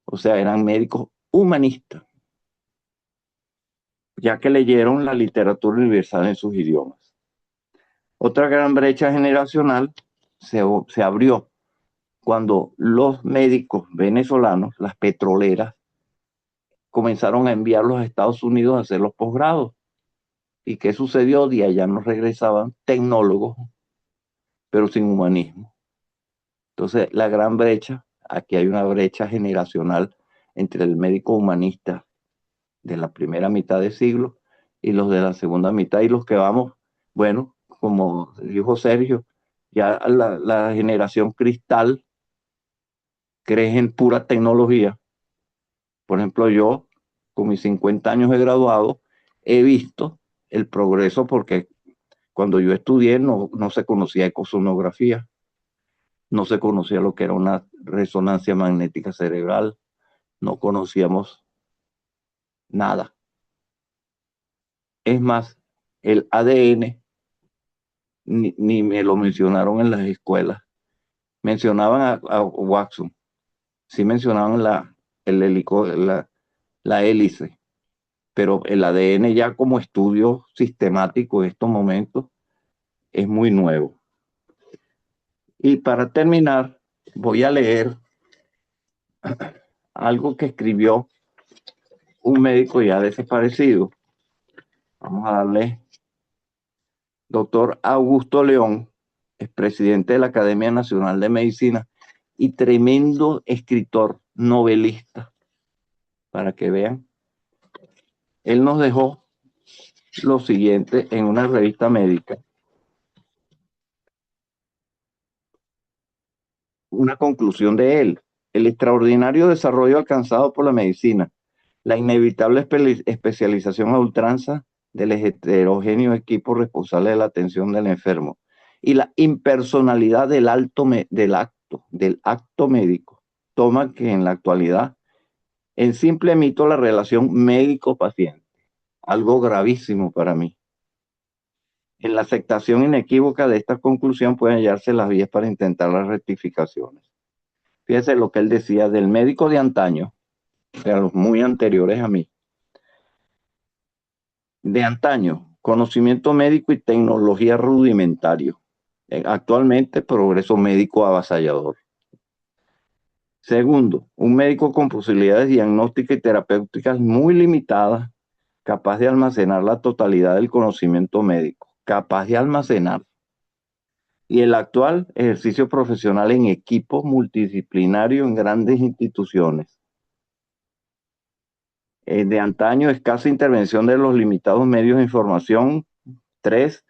O sea, eran médicos humanistas, ya que leyeron la literatura universal en sus idiomas. Otra gran brecha generacional se abrió cuando los médicos venezolanos, las petroleras, comenzaron a enviarlos a Estados Unidos a hacer los posgrados. ¿Y qué sucedió? De allá nos regresaban tecnólogos, pero sin humanismo. Entonces, la gran brecha, aquí hay una brecha generacional entre el médico humanista de la primera mitad del siglo y los de la segunda mitad, y los que vamos, bueno, como dijo Sergio, ya la generación cristal cree en pura tecnología. Por ejemplo, yo, con mis 50 años de graduado, he visto el progreso, porque cuando yo estudié no se conocía ecosonografía, no se conocía lo que era una resonancia magnética cerebral, no conocíamos nada. Es más, el ADN ni me lo mencionaron en las escuelas. Mencionaban a Watson, sí mencionaban la hélice, pero el ADN ya como estudio sistemático en estos momentos es muy nuevo. Y para terminar, voy a leer algo que escribió un médico ya desaparecido. Vamos a darle. Doctor Augusto León, es presidente de la Academia Nacional de Medicina y tremendo escritor, novelista, para que vean. Él nos dejó lo siguiente en una revista médica. Una conclusión de él: el extraordinario desarrollo alcanzado por la medicina, la inevitable especialización a ultranza del heterogéneo equipo responsable de la atención del enfermo y la impersonalidad del acto médico toma que en la actualidad en simple mito la relación médico-paciente, algo gravísimo para mí. En la aceptación inequívoca de esta conclusión pueden hallarse las vías para intentar las rectificaciones. Fíjese lo que él decía del médico de antaño, de los muy anteriores a mí. De antaño, conocimiento médico y tecnología rudimentario. Actualmente, progreso médico avasallador. Segundo, un médico con posibilidades diagnósticas y terapéuticas muy limitadas, capaz de almacenar la totalidad del conocimiento médico, capaz de almacenar. Y el actual, ejercicio profesional en equipo multidisciplinario en grandes instituciones. De antaño, escasa intervención de los limitados medios de información. 3.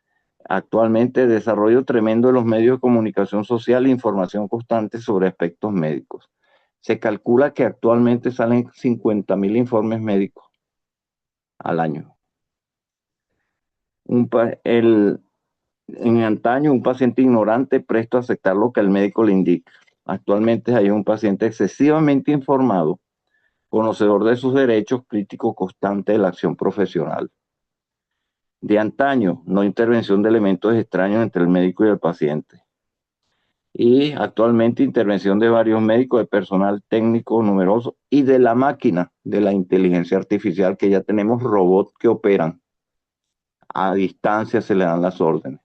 Actualmente, desarrollo tremendo de los medios de comunicación social e información constante sobre aspectos médicos. Se calcula que actualmente salen 50.000 informes médicos al año. En antaño, un paciente ignorante presto a aceptar lo que el médico le indica. Actualmente hay un paciente excesivamente informado, conocedor de sus derechos, crítico constante de la acción profesional. De antaño, no intervención de elementos extraños entre el médico y el paciente. Y actualmente intervención de varios médicos, de personal técnico numeroso y de la máquina, de la inteligencia artificial, que ya tenemos robots que operan. A distancia se le dan las órdenes.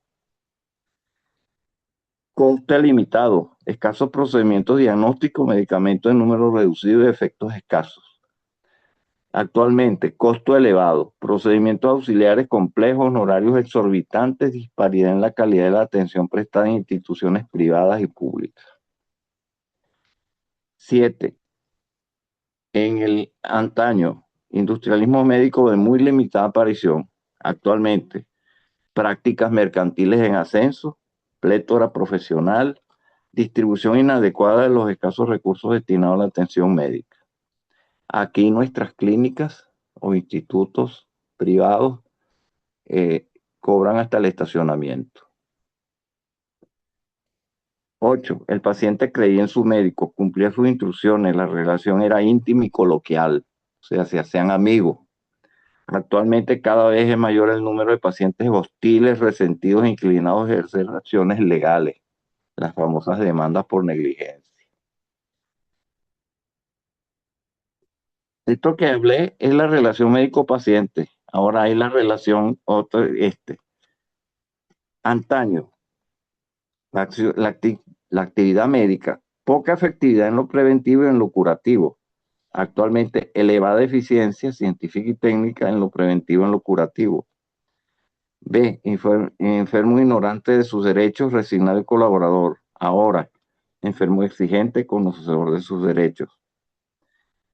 Coste limitado, escasos procedimientos diagnósticos, medicamentos en número reducido y efectos escasos. Actualmente, costo elevado, procedimientos auxiliares complejos, honorarios exorbitantes, disparidad en la calidad de la atención prestada en instituciones privadas y públicas. 7. En el antaño, industrialismo médico de muy limitada aparición. Actualmente, prácticas mercantiles en ascenso, plétora profesional, distribución inadecuada de los escasos recursos destinados a la atención médica. Aquí nuestras clínicas o institutos privados cobran hasta el estacionamiento. 8. El paciente creía en su médico, cumplía sus instrucciones, la relación era íntima y coloquial, o sea, se hacían amigos. Actualmente cada vez es mayor el número de pacientes hostiles, resentidos e inclinados a ejercer acciones legales, las famosas demandas por negligencia. Esto que hablé es la relación médico-paciente. Ahora hay la relación antaño, la actividad médica, poca efectividad en lo preventivo y en lo curativo. Actualmente, elevada eficiencia científica y técnica en lo preventivo y en lo curativo. B. Enfermo ignorante de sus derechos, resignado y colaborador. Ahora, enfermo exigente, conocedor de sus derechos.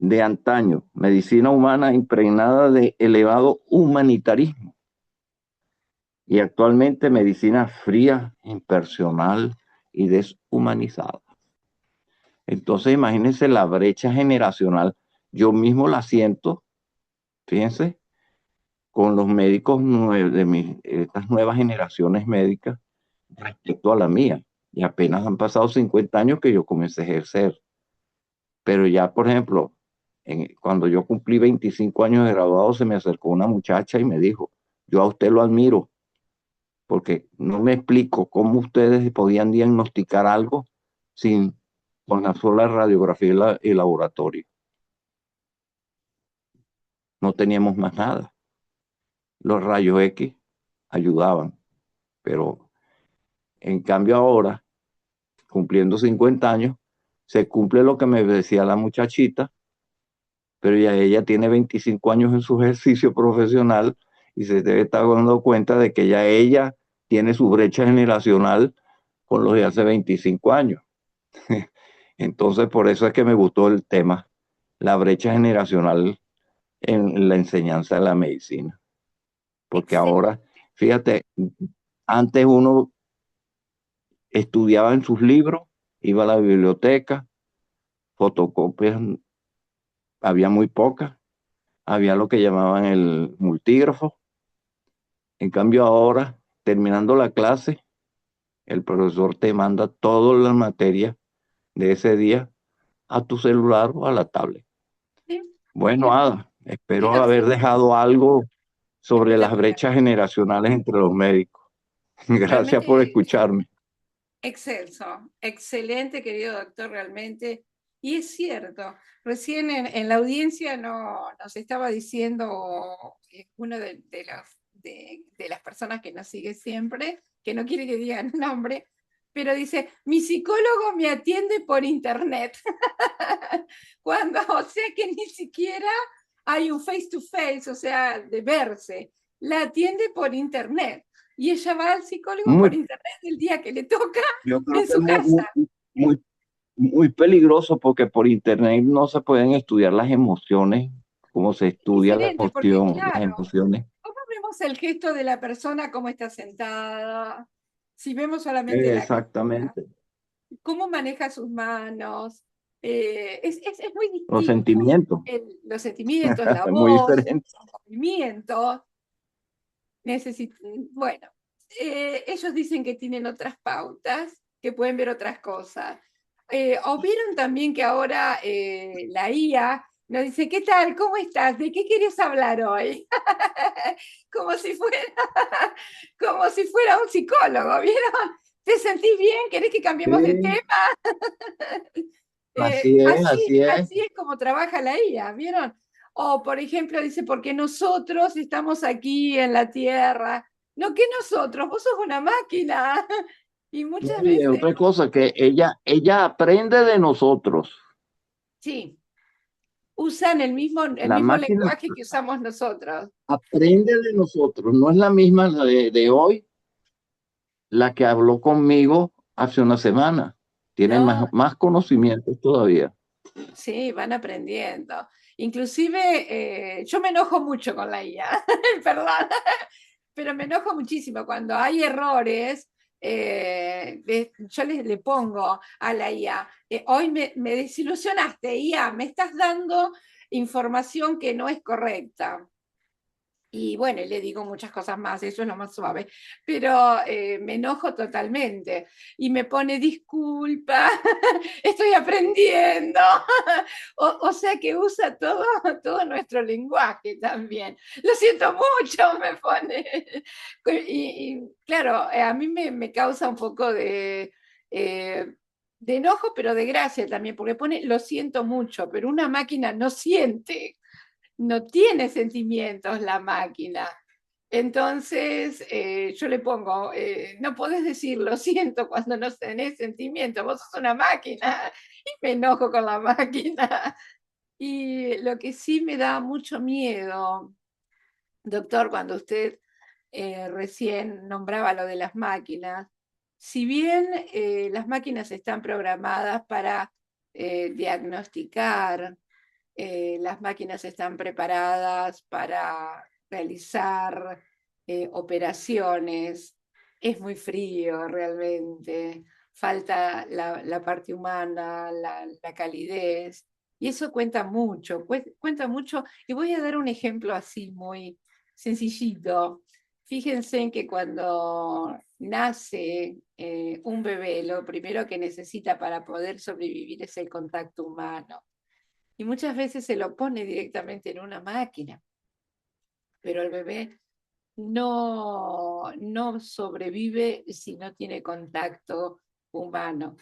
De antaño, medicina humana impregnada de elevado humanitarismo. Y actualmente, medicina fría, impersonal y deshumanizada. Entonces, imagínense la brecha generacional. Yo mismo la siento, fíjense, con los médicos de estas nuevas generaciones médicas respecto a la mía. Y apenas han pasado 50 años que yo comencé a ejercer. Pero ya, por ejemplo, cuando yo cumplí 25 años de graduado, se me acercó una muchacha y me dijo, yo a usted lo admiro, porque no me explico cómo ustedes podían diagnosticar algo con la sola radiografía y laboratorio. No teníamos más nada. Los rayos X ayudaban, pero en cambio ahora, cumpliendo 50 años, se cumple lo que me decía la muchachita, pero ya ella tiene 25 años en su ejercicio profesional y se debe estar dando cuenta de que ya ella tiene su brecha generacional con los de hace 25 años. Entonces, por eso es que me gustó el tema, la brecha generacional en la enseñanza de la medicina. Porque ahora, fíjate, antes uno estudiaba en sus libros, iba a la biblioteca, fotocopias había muy pocas, había lo que llamaban el multígrafo. En cambio ahora, terminando la clase, el profesor te manda todas las materias de ese día a tu celular o a la tablet. Sí. Bueno, Ada, espero haber dejado algo sobre las brechas generacionales entre los médicos. Gracias por escucharme. Excelso, excelente, querido doctor, realmente. Y es cierto, recién en la audiencia nos estaba diciendo uno de las personas que nos sigue siempre, que no quiere que diga el nombre, pero dice, mi psicólogo me atiende por internet. Cuando, o sea que ni siquiera hay un face to face, o sea, de verse, la atiende por internet. Y ella va al psicólogo por internet el día que le toca en su casa. Muy peligroso porque por internet no se pueden estudiar las emociones como se estudia la emoción, claro, las emociones. ¿cómo vemos el gesto de la persona, cómo está sentada? Si vemos solamente exactamente. cómo maneja sus manos. Es muy distinto. Los sentimientos. Los sentimientos, la voz, muy diferente. los movimientos. Bueno, ellos dicen que tienen otras pautas, que pueden ver otras cosas. O vieron también que ahora la IA nos dice, ¿qué tal? ¿Cómo estás? ¿De qué quieres hablar hoy? como si fuera un psicólogo, ¿vieron? ¿Te sentís bien? ¿Querés que cambiemos de tema? Así es. Así es como trabaja la IA, ¿vieron? O, por ejemplo, dice, porque nosotros estamos aquí en la Tierra. No, que nosotros, vos sos una máquina. Y muchas veces... Otra cosa, que ella aprende de nosotros. Sí, usan el mismo lenguaje que usamos nosotros. Aprende de nosotros, no es la misma la de hoy, la que habló conmigo hace una semana. Tiene más conocimientos todavía. Sí, van aprendiendo. Inclusive, yo me enojo mucho con la IA, perdón, pero me enojo muchísimo cuando hay errores. Yo le pongo a la IA, hoy me desilusionaste, IA, me estás dando información que no es correcta. Y bueno, le digo muchas cosas más, eso es lo más suave, pero me enojo totalmente y me pone disculpa, estoy aprendiendo. O sea que usa todo nuestro lenguaje también. Lo siento mucho, me pone. Y claro, a mí me causa un poco de enojo, pero de gracia también, porque pone lo siento mucho, pero una máquina no siente, no tiene sentimientos la máquina. Entonces, yo le pongo, no podés decir lo siento cuando no tenés sentimientos, vos sos una máquina, y me enojo con la máquina. Y lo que sí me da mucho miedo, doctor, cuando usted recién nombraba lo de las máquinas, si bien las máquinas están programadas para diagnosticar, las máquinas están preparadas para realizar operaciones. Es muy frío realmente, falta la parte humana, la calidez, y eso cuenta mucho, cuenta mucho. Y voy a dar un ejemplo así muy sencillito. Fíjense en que cuando nace un bebé, lo primero que necesita para poder sobrevivir es el contacto humano. Y muchas veces se lo pone directamente en una máquina, pero el bebé no sobrevive si no tiene contacto humano.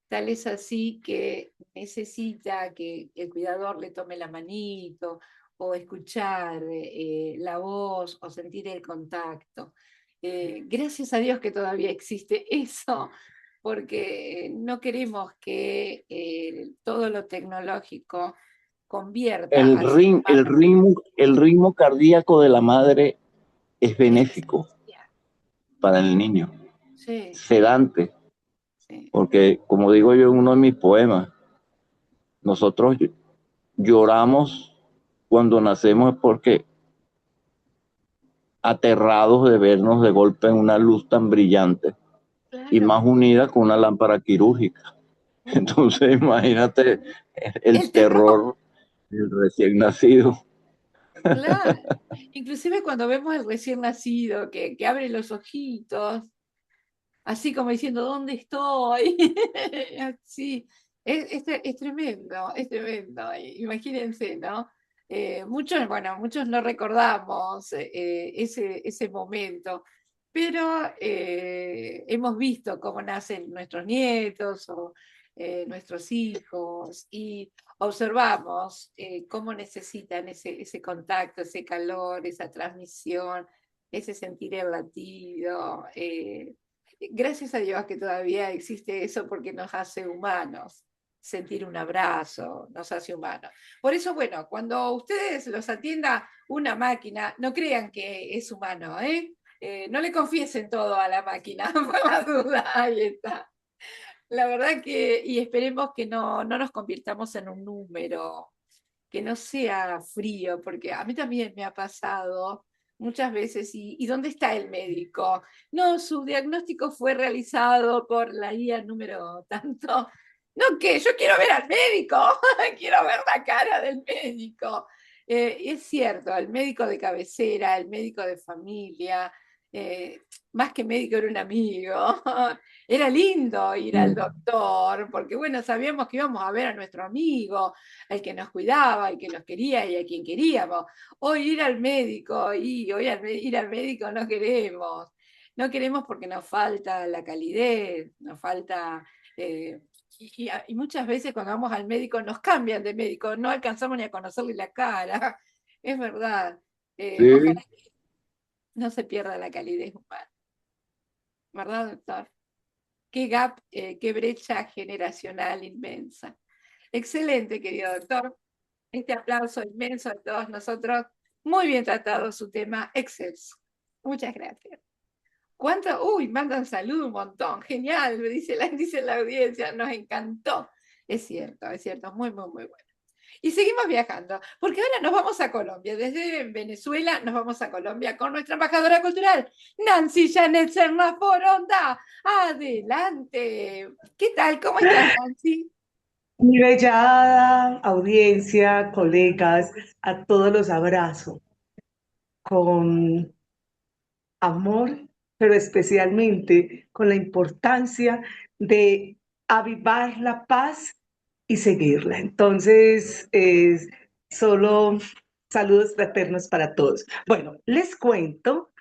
Tal es así que necesita que el cuidador le tome la manito o escuchar la voz o sentir el contacto. Gracias a Dios que todavía existe eso, porque no queremos que todo lo tecnológico convierta El, al ser ritmo, el, humano ritmo, el ritmo cardíaco de la madre es en benéfico esencia. para el niño, Sí, sedante, sí. porque como digo yo en uno de mis poemas, nosotros lloramos cuando nacemos porque aterrados de vernos de golpe en una luz tan brillante y Claro. más unida con una lámpara quirúrgica. Entonces imagínate el El terror, terror del recién nacido. claro. Inclusive cuando vemos el recién nacido que abre los ojitos, así como diciendo, ¿dónde estoy? Sí, es tremendo, es tremendo. Imagínense, ¿no? Muchos no recordamos ese momento, pero hemos visto cómo nacen nuestros nietos o nuestros hijos y observamos cómo necesitan ese contacto, ese calor, esa transmisión, ese sentir el latido. Gracias a Dios que todavía existe eso porque nos hace humanos. Sentir un abrazo nos hace humanos. Por eso, bueno, cuando ustedes los atienda una máquina, no crean que es humano, ¿eh? No le confiesen todo a la máquina, por la duda, ahí está. La verdad que, y esperemos que no nos convirtamos en un número, que no sea frío, porque a mí también me ha pasado muchas veces, ¿y dónde está el médico? No, su diagnóstico fue realizado por la guía número tanto. No, que yo quiero ver al médico, quiero ver la cara del médico. Es cierto, el médico de cabecera, el médico de familia, más que médico era un amigo. Era lindo ir al doctor, porque bueno, sabíamos que íbamos a ver a nuestro amigo, al que nos cuidaba, al que nos quería y a quien queríamos. Hoy ir al médico y hoy ir al médico no queremos. No queremos porque nos falta la calidez, nos falta... y muchas veces cuando vamos al médico nos cambian de médico, no alcanzamos ni a conocerle la cara. Es verdad. Ojalá Sí, que no se pierda la calidez humana. ¿Verdad, doctor? Qué gap, qué brecha generacional inmensa. Excelente, querido doctor. Este aplauso inmenso a todos nosotros. Muy bien tratado su tema, excelso. Muchas gracias. ¿Cuánto? Uy, mandan salud un montón. Genial, dice la audiencia, nos encantó. es cierto, muy, muy, muy bueno. Y seguimos viajando, porque ahora nos vamos a Colombia. Desde Venezuela nos vamos a Colombia con nuestra embajadora cultural, Nancy Janet Serna Foronda. Adelante. ¿Qué tal? ¿Cómo estás, Nancy? Mi bella audiencia, colegas, a todos los abrazo con amor, pero especialmente con la importancia de avivar la paz y seguirla. Entonces, solo saludos fraternos para todos. Bueno, les cuento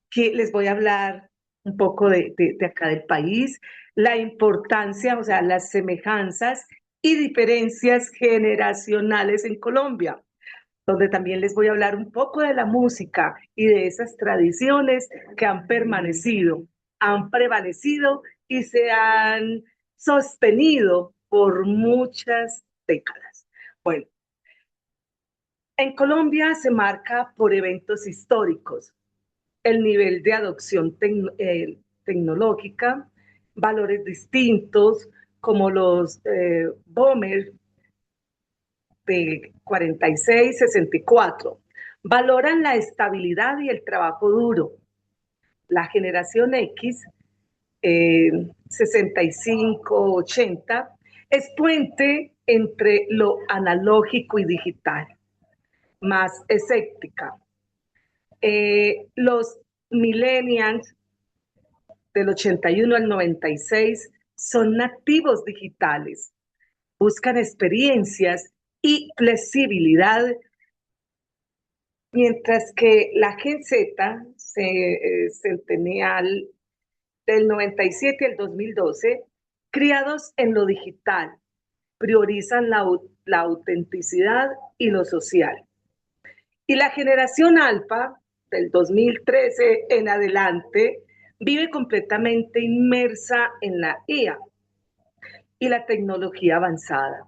que les voy a hablar un poco de acá del país, la importancia, o sea, las semejanzas y diferencias generacionales en Colombia, donde también les voy a hablar un poco de la música y de esas tradiciones que han prevalecido y se han sostenido por muchas décadas. Bueno, en Colombia se marca por eventos históricos, el nivel de adopción tecnológica, valores distintos como los boomers de 46-64. Valoran la estabilidad y el trabajo duro. La generación X, 65-80, es puente entre lo analógico y digital, más escéptica. Los millennials del 81 al 96 son nativos digitales, buscan experiencias y flexibilidad, mientras que la Gen Z, centennial del 97 al 2012, criados en lo digital, priorizan la autenticidad y lo social. Y la generación alfa, del 2013 en adelante, vive completamente inmersa en la IA y la tecnología avanzada.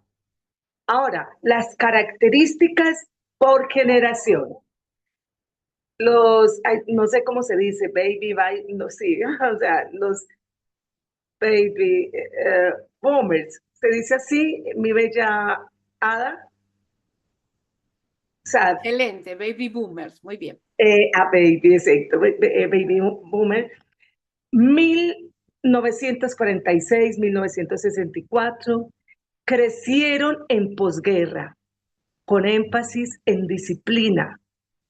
Ahora, las características por generación. No sé cómo se dice, no, sí, o sea, los baby boomers, se dice así, mi bella Ada. O sea, Excelente, baby boomers, muy bien. baby, exacto, baby boomer, 1946, 1964, crecieron en posguerra, con énfasis en disciplina,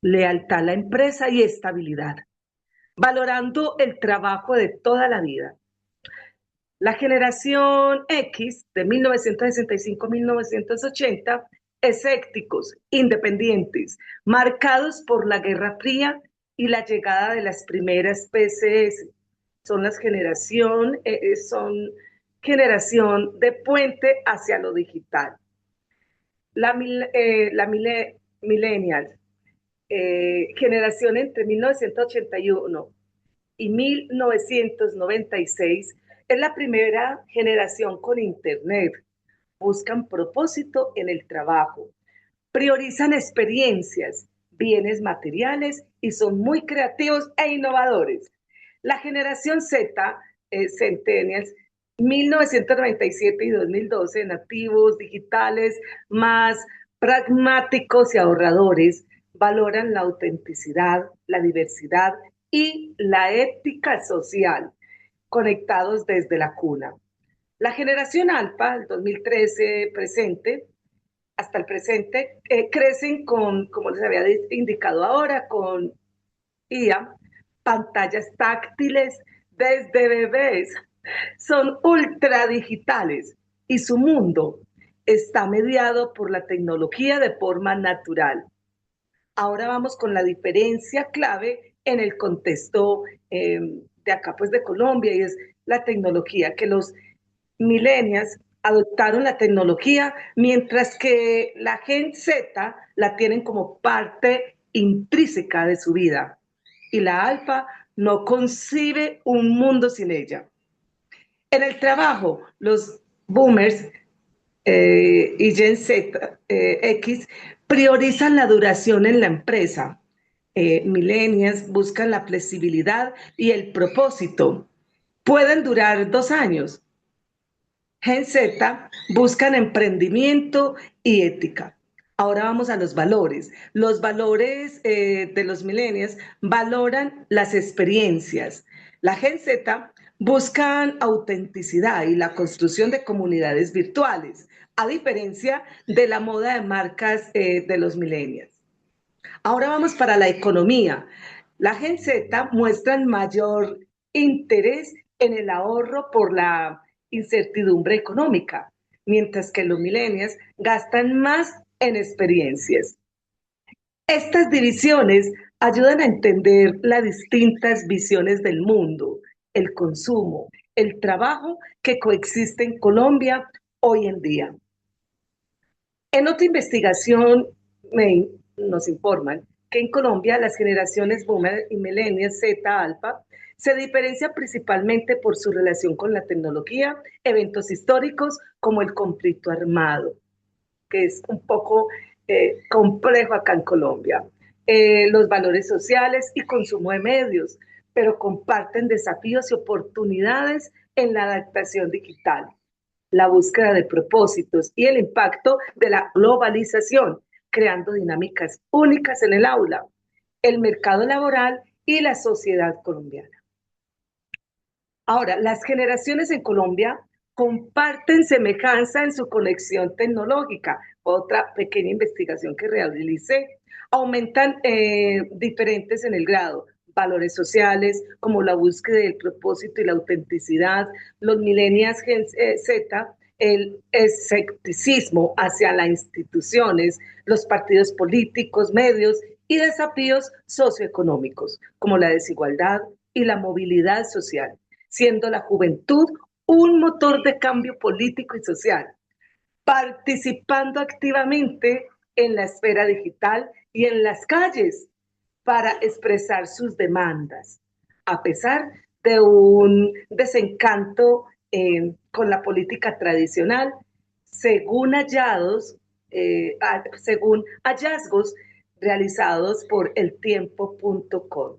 lealtad a la empresa y estabilidad, valorando el trabajo de toda la vida. La generación X de 1965-1980, escépticos, independientes, marcados por la Guerra Fría y la llegada de las primeras PCS. Son generación de puente hacia lo digital. La millennial, generación entre 1981 y 1996, es la primera generación con Internet. Buscan propósito en el trabajo, priorizan experiencias, bienes materiales y son muy creativos e innovadores. La generación Z, Centennials, 1997 y 2012, nativos digitales, más pragmáticos y ahorradores, valoran la autenticidad, la diversidad y la ética social, conectados desde la cuna. La generación alfa, el 2013 presente, hasta el presente, crecen con, como les había indicado ahora, con IA, pantallas táctiles desde bebés, son ultra digitales y su mundo está mediado por la tecnología de forma natural. Ahora vamos con la diferencia clave en el contexto de acá, pues de Colombia, y es la tecnología, que los millennials adoptaron la tecnología, mientras que la Gen Z la tienen como parte intrínseca de su vida, y la alfa no concibe un mundo sin ella. En el trabajo, los boomers y Gen Z, X, priorizan la duración en la empresa. Millennials buscan la flexibilidad y el propósito. Pueden durar 2 años. Gen Z buscan emprendimiento y ética. Ahora vamos a los valores. Los valores de los millennials valoran las experiencias. La Gen Z buscan autenticidad y la construcción de comunidades virtuales, a diferencia de la moda de marcas de los millennials. Ahora vamos para la economía. La Gen Z muestra mayor interés en el ahorro por la incertidumbre económica, mientras que los millennials gastan más en experiencias. Estas divisiones ayudan a entender las distintas visiones del mundo, el consumo, el trabajo que coexiste en Colombia hoy en día. En otra investigación nos informan que en Colombia las generaciones Boomer y Millennials Z Alpha se diferencian principalmente por su relación con la tecnología, eventos históricos como el conflicto armado, que es un poco complejo acá en Colombia, los valores sociales y consumo de medios, pero comparten desafíos y oportunidades en la adaptación digital, la búsqueda de propósitos y el impacto de la globalización, creando dinámicas únicas en el aula, el mercado laboral y la sociedad colombiana. Ahora, las generaciones en Colombia comparten semejanza en su conexión tecnológica. Otra pequeña investigación que realicé. Aumentan diferentes en el grado. Valores sociales, como la búsqueda del propósito y la autenticidad. Los millennials Gen Z, el escepticismo hacia las instituciones, los partidos políticos, medios y desafíos socioeconómicos, como la desigualdad y la movilidad social, siendo la juventud un motor de cambio político y social, participando activamente en la esfera digital y en las calles para expresar sus demandas, a pesar de un desencanto con la política tradicional, según hallazgos realizados por eltiempo.com.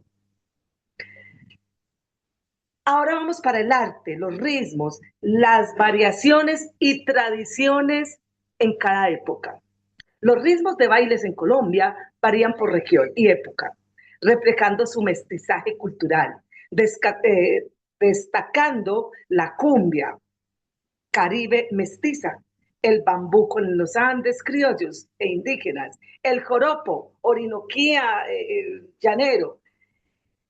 Ahora vamos para el arte, los ritmos, las variaciones y tradiciones en cada época. Los ritmos de bailes en Colombia varían por región y época, reflejando su mestizaje cultural, destacando la cumbia caribe mestiza, el bambuco en los Andes criollos e indígenas, el joropo, orinoquía llanero,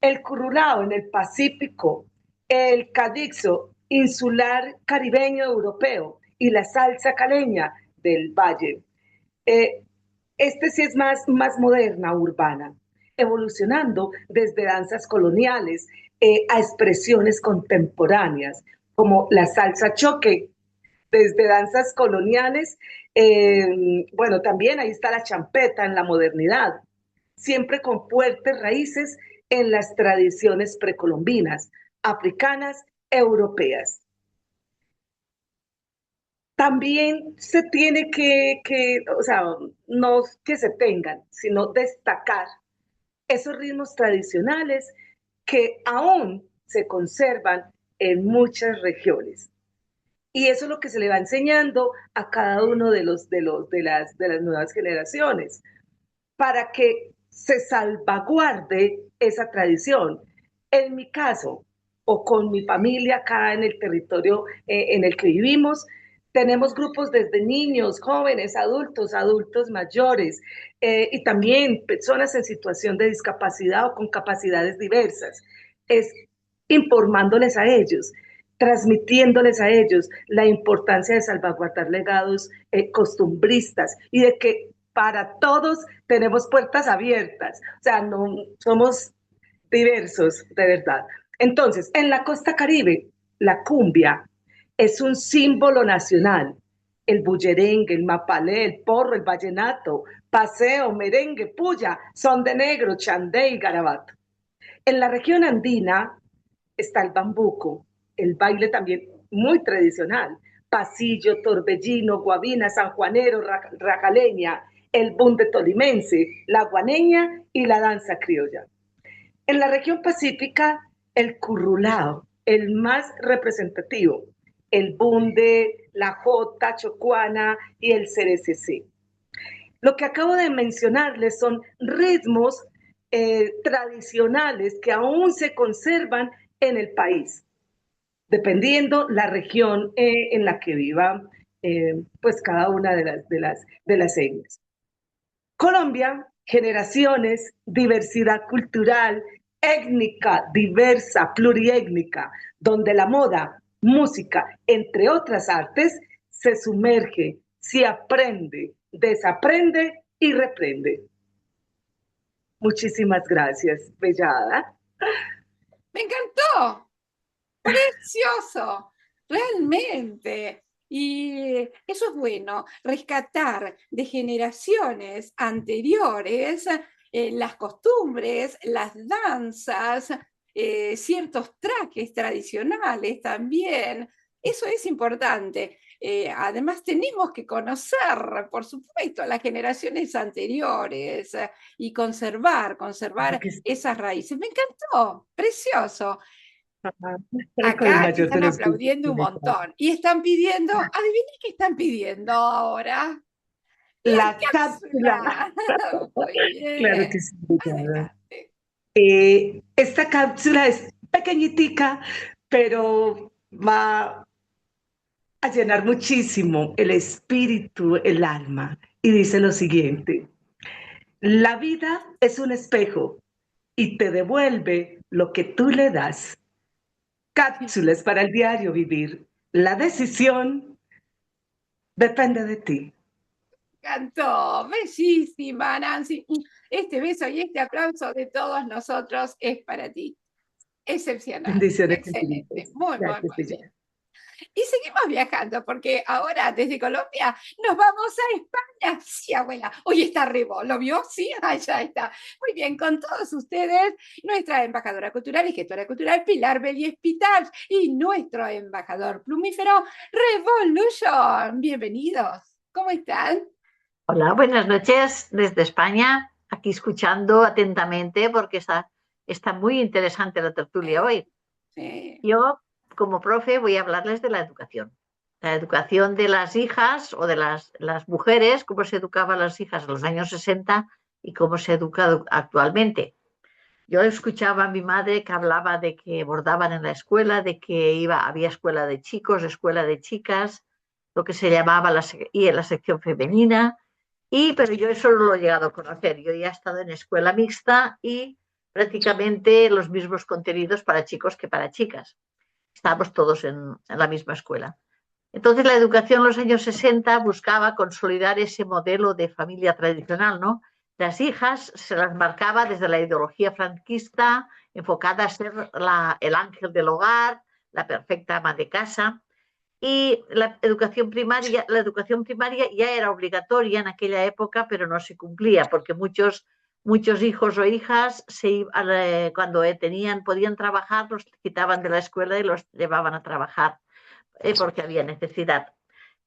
el currulao en el Pacífico, el cadixo insular caribeño europeo y la salsa caleña del valle. Este sí es más moderna, urbana, evolucionando desde danzas coloniales a expresiones contemporáneas, como la salsa choque, desde danzas coloniales, bueno, también ahí está la champeta en la modernidad, siempre con fuertes raíces en las tradiciones precolombinas, africanas, europeas. También se tiene o sea, no que se tengan, sino destacar esos ritmos tradicionales que aún se conservan en muchas regiones. Y eso es lo que se le va enseñando a cada uno de las nuevas generaciones, para que se salvaguarde esa tradición. En mi caso, o con mi familia acá en el territorio en el que vivimos, tenemos grupos desde niños, jóvenes, adultos mayores, y también personas en situación de discapacidad o con capacidades diversas. Es informándoles a ellos, transmitiéndoles a ellos la importancia de salvaguardar legados costumbristas y de que para todos tenemos puertas abiertas, o sea, no somos diversos, de verdad. Entonces, en la costa Caribe, la cumbia es un símbolo nacional. El bullerengue, el mapalé, el porro, el vallenato, paseo, merengue, puya, son de negro, chandé y garabato. En la región andina está el bambuco, el baile también muy tradicional, pasillo, torbellino, guabina, sanjuanero, rajaleña, el bunde tolimense, la guaneña y la danza criolla. En la región pacífica, el currulao, el más representativo, el bunde, la jota chocuana y el cerecesé. Lo que acabo de mencionarles son ritmos tradicionales que aún se conservan en el país, dependiendo la región en la que viva pues cada una de las etnias. Colombia, generaciones, diversidad cultural, étnica, diversa, pluriétnica, donde la moda, música, entre otras artes, se sumerge, se aprende, desaprende y reprende. Muchísimas gracias, Bellada. Me encantó, precioso, realmente. Y eso es bueno, rescatar de generaciones anteriores las costumbres, las danzas, ciertos trajes tradicionales también. Eso es importante. Además, tenemos que conocer, por supuesto, a las generaciones anteriores y conservar esas raíces. Me encantó, precioso. Con el Acá mayor de están los aplaudiendo un gustos. montón y están pidiendo, adivinen qué están pidiendo ahora. La cápsula. Cápsula. Muy Claro bien. que sí, Bellada. Adelante. Esta cápsula es pequeñitica, pero va a llenar muchísimo el espíritu, el alma. Y dice lo siguiente: la vida es un espejo y te devuelve lo que tú le das. Cápsulas para el diario vivir. La decisión depende de ti. Cantó, bellísima, Nancy. Este beso y este aplauso de todos nosotros es para ti. Excepcional, Bendiciones excelente, infinitas. muy, muy, Gracias, muy Bella. bien. Y seguimos viajando, porque ahora desde Colombia nos vamos a España. Sí, abuela, hoy está Rebo, ¿lo vio? Sí, allá está. Muy bien, con todos ustedes, nuestra embajadora cultural y gestora cultural Pilar Belli Pital y nuestro embajador plumífero Revolution. Bienvenidos, ¿cómo están? Hola, buenas noches desde España, aquí escuchando atentamente porque está muy interesante la tertulia hoy. Sí. Yo, como profe, voy a hablarles de la educación de las hijas o de las mujeres, cómo se educaban las hijas en los años 60 y cómo se educa actualmente. Yo escuchaba a mi madre que hablaba de que bordaban en la escuela, de que había escuela de chicos, escuela de chicas, lo que se llamaba la sección femenina. Pero yo eso no lo he llegado a conocer. Yo ya he estado en escuela mixta y prácticamente los mismos contenidos para chicos que para chicas. Estábamos todos en la misma escuela. Entonces la educación en los años 60 buscaba consolidar ese modelo de familia tradicional, ¿no? Las hijas se las marcaba desde la ideología franquista, enfocada a ser el ángel del hogar, la perfecta ama de casa. Y la educación primaria ya era obligatoria en aquella época, pero no se cumplía, porque muchos hijos o hijas cuando podían trabajar, los quitaban de la escuela y los llevaban a trabajar, porque había necesidad.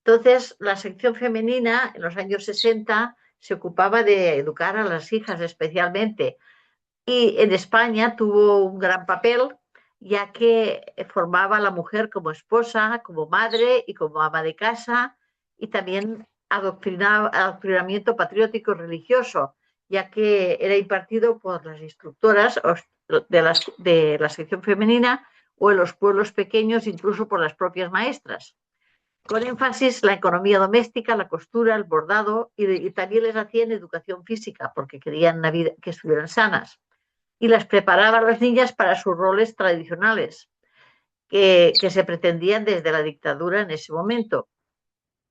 Entonces, la sección femenina en los años 60 se ocupaba de educar a las hijas especialmente. Y en España tuvo un gran papel, ya que formaba a la mujer como esposa, como madre y como ama de casa, y también adoctrinamiento patriótico religioso, ya que era impartido por las instructoras de la sección femenina o en los pueblos pequeños, incluso por las propias maestras. Con énfasis la economía doméstica, la costura, el bordado, y también les hacían educación física, porque querían que estuvieran sanas. Y las preparaba a las niñas para sus roles tradicionales que se pretendían desde la dictadura en ese momento.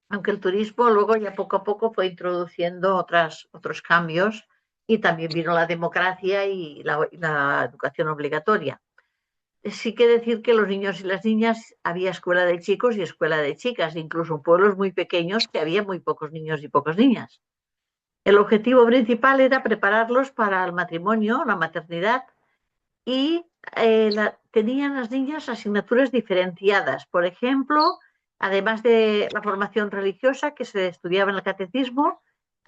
Aunque el turismo luego ya poco a poco fue introduciendo otros cambios y también vino la democracia y la educación obligatoria. Sí que decir que los niños y las niñas había escuela de chicos y escuela de chicas, incluso en pueblos muy pequeños que había muy pocos niños y pocas niñas. El objetivo principal era prepararlos para el matrimonio, la maternidad, y tenían las niñas asignaturas diferenciadas. Por ejemplo, además de la formación religiosa que se estudiaba en el catecismo,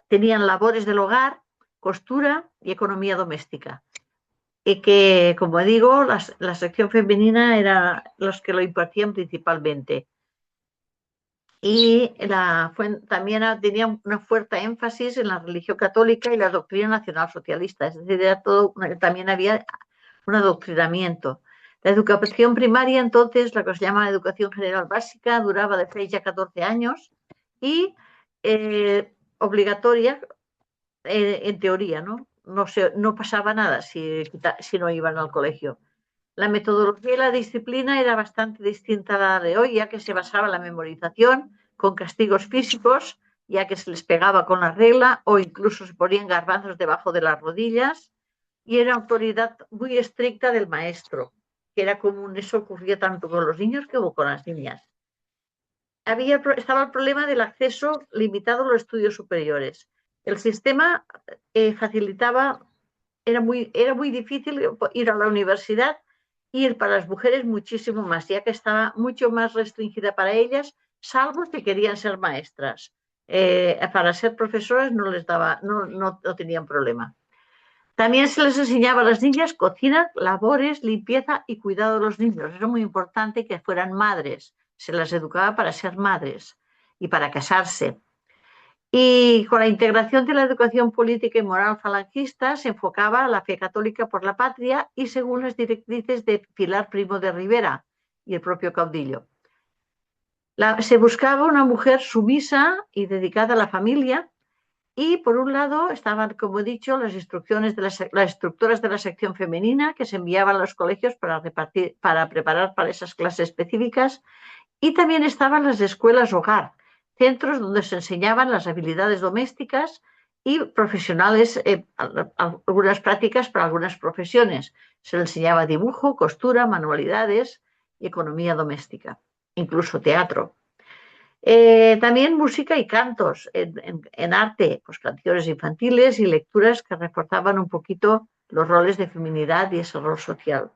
tenían labores del hogar, costura y economía doméstica. Y que, como digo, la sección femenina era los que lo impartían principalmente. y también tenía una fuerte énfasis en la religión católica y la doctrina nacionalsocialista, es decir, también había un adoctrinamiento. La educación primaria, entonces, la que se llama educación general básica, duraba de 6 a 14 años y obligatoria en teoría, ¿no? No pasaba nada si no iban al colegio. La metodología y la disciplina era bastante distinta a la de hoy, ya que se basaba en la memorización con castigos físicos, ya que se les pegaba con la regla o incluso se ponían garbanzos debajo de las rodillas, y era autoridad muy estricta del maestro, que era común, eso ocurría tanto con los niños como con las niñas. Estaba el problema del acceso limitado a los estudios superiores. El sistema facilitaba, era muy difícil ir a la universidad, y para las mujeres muchísimo más, ya que estaba mucho más restringida para ellas, salvo que querían ser maestras. Para ser profesoras no tenían problema. También se les enseñaba a las niñas cocina, labores, limpieza y cuidado de los niños. Era muy importante que fueran madres. Se las educaba para ser madres y para casarse. Y con la integración de la educación política y moral falangista se enfocaba la fe católica por la patria y según las directrices de Pilar Primo de Rivera y el propio caudillo. Se buscaba una mujer sumisa y dedicada a la familia. Y por un lado estaban, como he dicho, las instrucciones de las instructoras de la sección femenina que se enviaban a los colegios para preparar para esas clases específicas. Y también estaban las escuelas hogar, centros donde se enseñaban las habilidades domésticas y profesionales, algunas prácticas para algunas profesiones. Se les enseñaba dibujo, costura, manualidades y economía doméstica, incluso teatro. También música y cantos en arte, pues canciones infantiles y lecturas que reforzaban un poquito los roles de feminidad y ese rol social.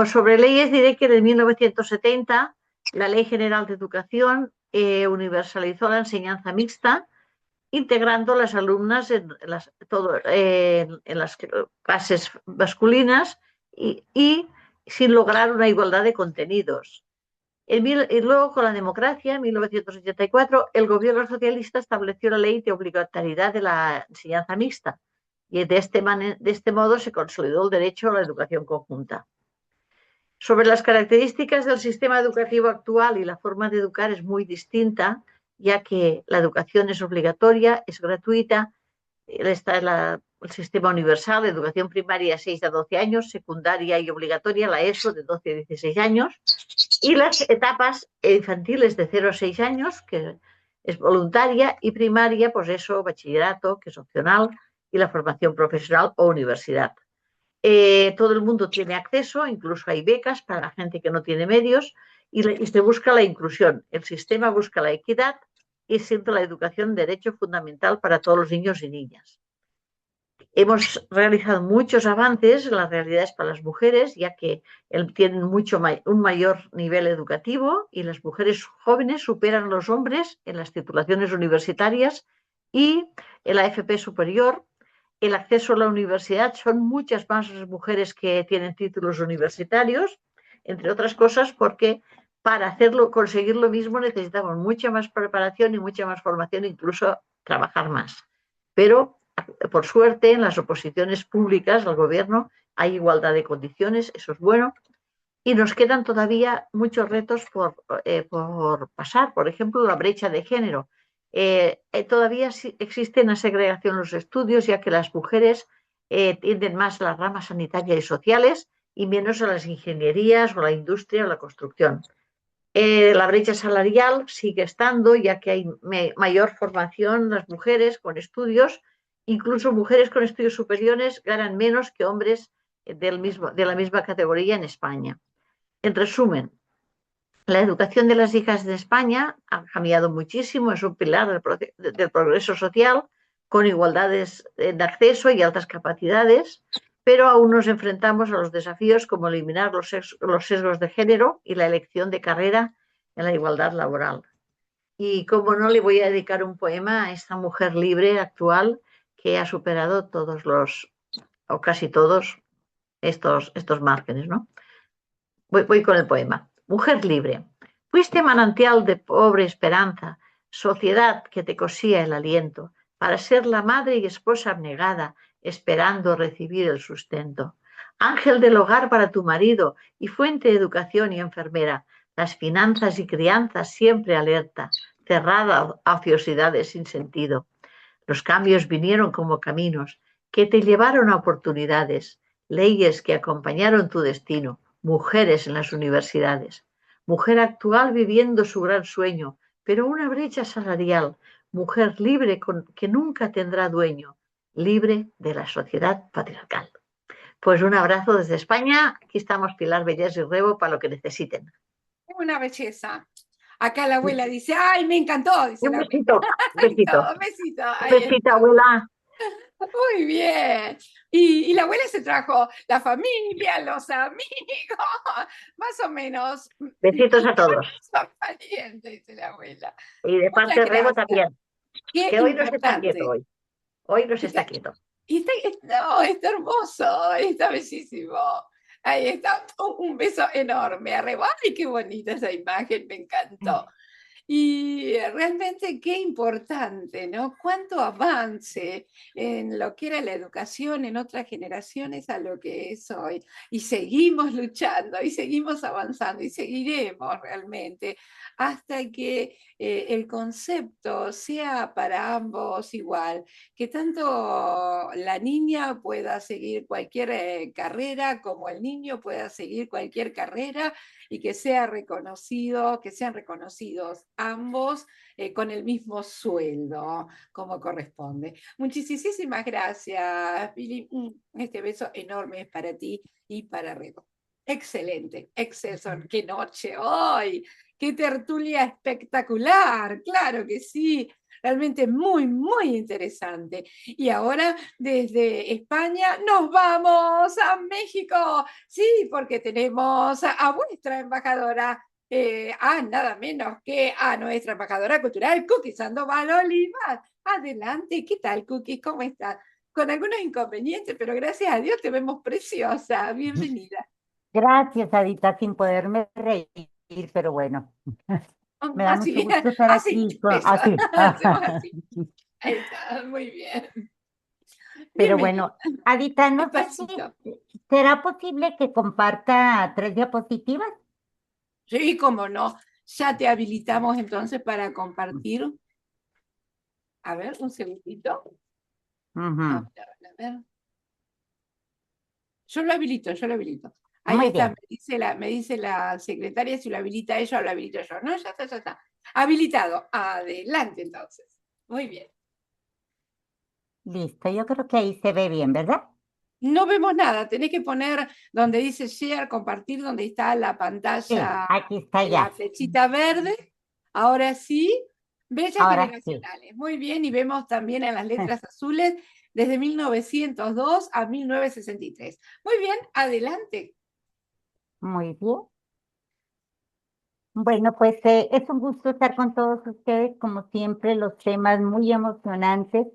Sobre leyes diré que en 1970 la Ley General de Educación universalizó la enseñanza mixta, integrando las alumnas en las clases masculinas y sin lograr una igualdad de contenidos. Y luego, con la democracia, en 1984, el gobierno socialista estableció la ley de obligatoriedad de la enseñanza mixta y de este modo se consolidó el derecho a la educación conjunta. Sobre las características del sistema educativo actual y la forma de educar es muy distinta, ya que la educación es obligatoria, es gratuita, está el sistema universal, educación primaria 6 a 12 años, secundaria y obligatoria, la ESO de 12 a 16 años, y las etapas infantiles de 0 a 6 años, que es voluntaria, y primaria, pues eso, bachillerato, que es opcional, y la formación profesional o universidad. Todo el mundo tiene acceso, incluso hay becas para la gente que no tiene medios, y se busca la inclusión. El sistema busca la equidad y siente la educación derecho fundamental para todos los niños y niñas. Hemos realizado muchos avances en las realidades para las mujeres, ya que tienen un mayor nivel educativo y las mujeres jóvenes superan a los hombres en las titulaciones universitarias y en la FP superior. El acceso a la universidad, son muchas más las mujeres que tienen títulos universitarios, entre otras cosas porque para conseguir lo mismo necesitamos mucha más preparación y mucha más formación, incluso trabajar más. Pero, por suerte, en las oposiciones públicas al gobierno hay igualdad de condiciones, eso es bueno, y nos quedan todavía muchos retos por pasar. Por ejemplo, la brecha de género. Todavía existe una segregación en los estudios, ya que las mujeres tienden más a las ramas sanitarias y sociales y menos a las ingenierías o la industria o la construcción. La brecha salarial sigue estando, ya que hay mayor formación las mujeres con estudios, incluso mujeres con estudios superiores ganan menos que hombres de la misma categoría en España. En resumen, la educación de las hijas de España ha cambiado muchísimo, es un pilar del progreso social, con igualdades de acceso y altas capacidades, pero aún nos enfrentamos a los desafíos como eliminar los sesgos de género y la elección de carrera en la igualdad laboral. Y como no, le voy a dedicar un poema a esta mujer libre actual que ha superado todos o casi todos estos márgenes, ¿no? Voy con el poema. Mujer libre. Fuiste manantial de pobre esperanza, sociedad que te cosía el aliento, para ser la madre y esposa abnegada, esperando recibir el sustento. Ángel del hogar para tu marido y fuente de educación y enfermera, las finanzas y crianzas siempre alerta, cerrada a ociosidades sin sentido. Los cambios vinieron como caminos que te llevaron a oportunidades, leyes que acompañaron tu destino, mujeres en las universidades, mujer actual viviendo su gran sueño, pero una brecha salarial, mujer libre que nunca tendrá dueño, libre de la sociedad patriarcal. Pues un abrazo desde España. Aquí estamos Pilar Bellés y Rebo para lo que necesiten. Una belleza. Acá la abuela dice, ¡ay, me encantó! Dice Un la besito, un besito. Un besito. Un Ahí besito, está. abuela. Muy bien. Y la abuela se trajo la familia, los amigos, más o menos. Besitos a todos. Son parientes, dice la abuela. Y de parte de Muchas Rebo gracias. también. Qué Que hoy no se está quieto importante. hoy. Hoy no se está quieto. Y no, está hermoso, está bellísimo. Ahí está, un beso enorme arriba. ¡Ay, qué bonita esa imagen! Me encantó. Y realmente qué importante, ¿no? Cuánto avance en lo que era la educación en otras generaciones a lo que es hoy. Y seguimos luchando, y seguimos avanzando, y seguiremos realmente hasta que el concepto sea para ambos igual, que tanto la niña pueda seguir cualquier carrera como el niño pueda seguir cualquier carrera y que sea reconocido, que sean reconocidos ambos con el mismo sueldo, como corresponde. Muchísimas gracias, Pili. Este beso enorme es para ti y para Redo. Excelente, excelso, qué noche hoy, qué tertulia espectacular, claro que sí, realmente muy interesante. Y ahora desde España nos vamos a México, sí, porque tenemos a vuestra embajadora, nada menos que a nuestra embajadora cultural, Cookie Sandoval Olivas. Adelante, ¿qué tal, Cookie? ¿Cómo estás? Con algunos inconvenientes, pero gracias a Dios te vemos preciosa. Bienvenida. Gracias, Adita, sin poderme reír, pero bueno, me da mucho Así, gusto estar así, aquí. eso, Así. hacemos así. Ahí está, muy bien. Pero Bienvenida. bueno, Adita, no sé Despacito. si será posible que comparta 3 diapositivas. Sí, cómo no. Ya te habilitamos entonces para compartir. A ver, un segundito. Ujú. A ver. Yo lo habilito, yo lo habilito. Ahí Muy está, bien. me dice la secretaria si lo habilita ella o lo habilito yo. No, ya está, ya está. Habilitado. Adelante entonces. Muy bien. Listo, yo creo que ahí se ve bien, ¿verdad? No vemos nada, tenés que poner donde dice share, compartir, donde está la Sí, pantalla, aquí está la ya. flechita verde. Ahora sí, bellas Ahora sí. generacionales. Muy bien, y vemos también en las letras azules desde 1902 a 1963. Muy bien, adelante. Muy bien. Bueno, pues es un gusto estar con todos ustedes, como siempre, los temas muy emocionantes.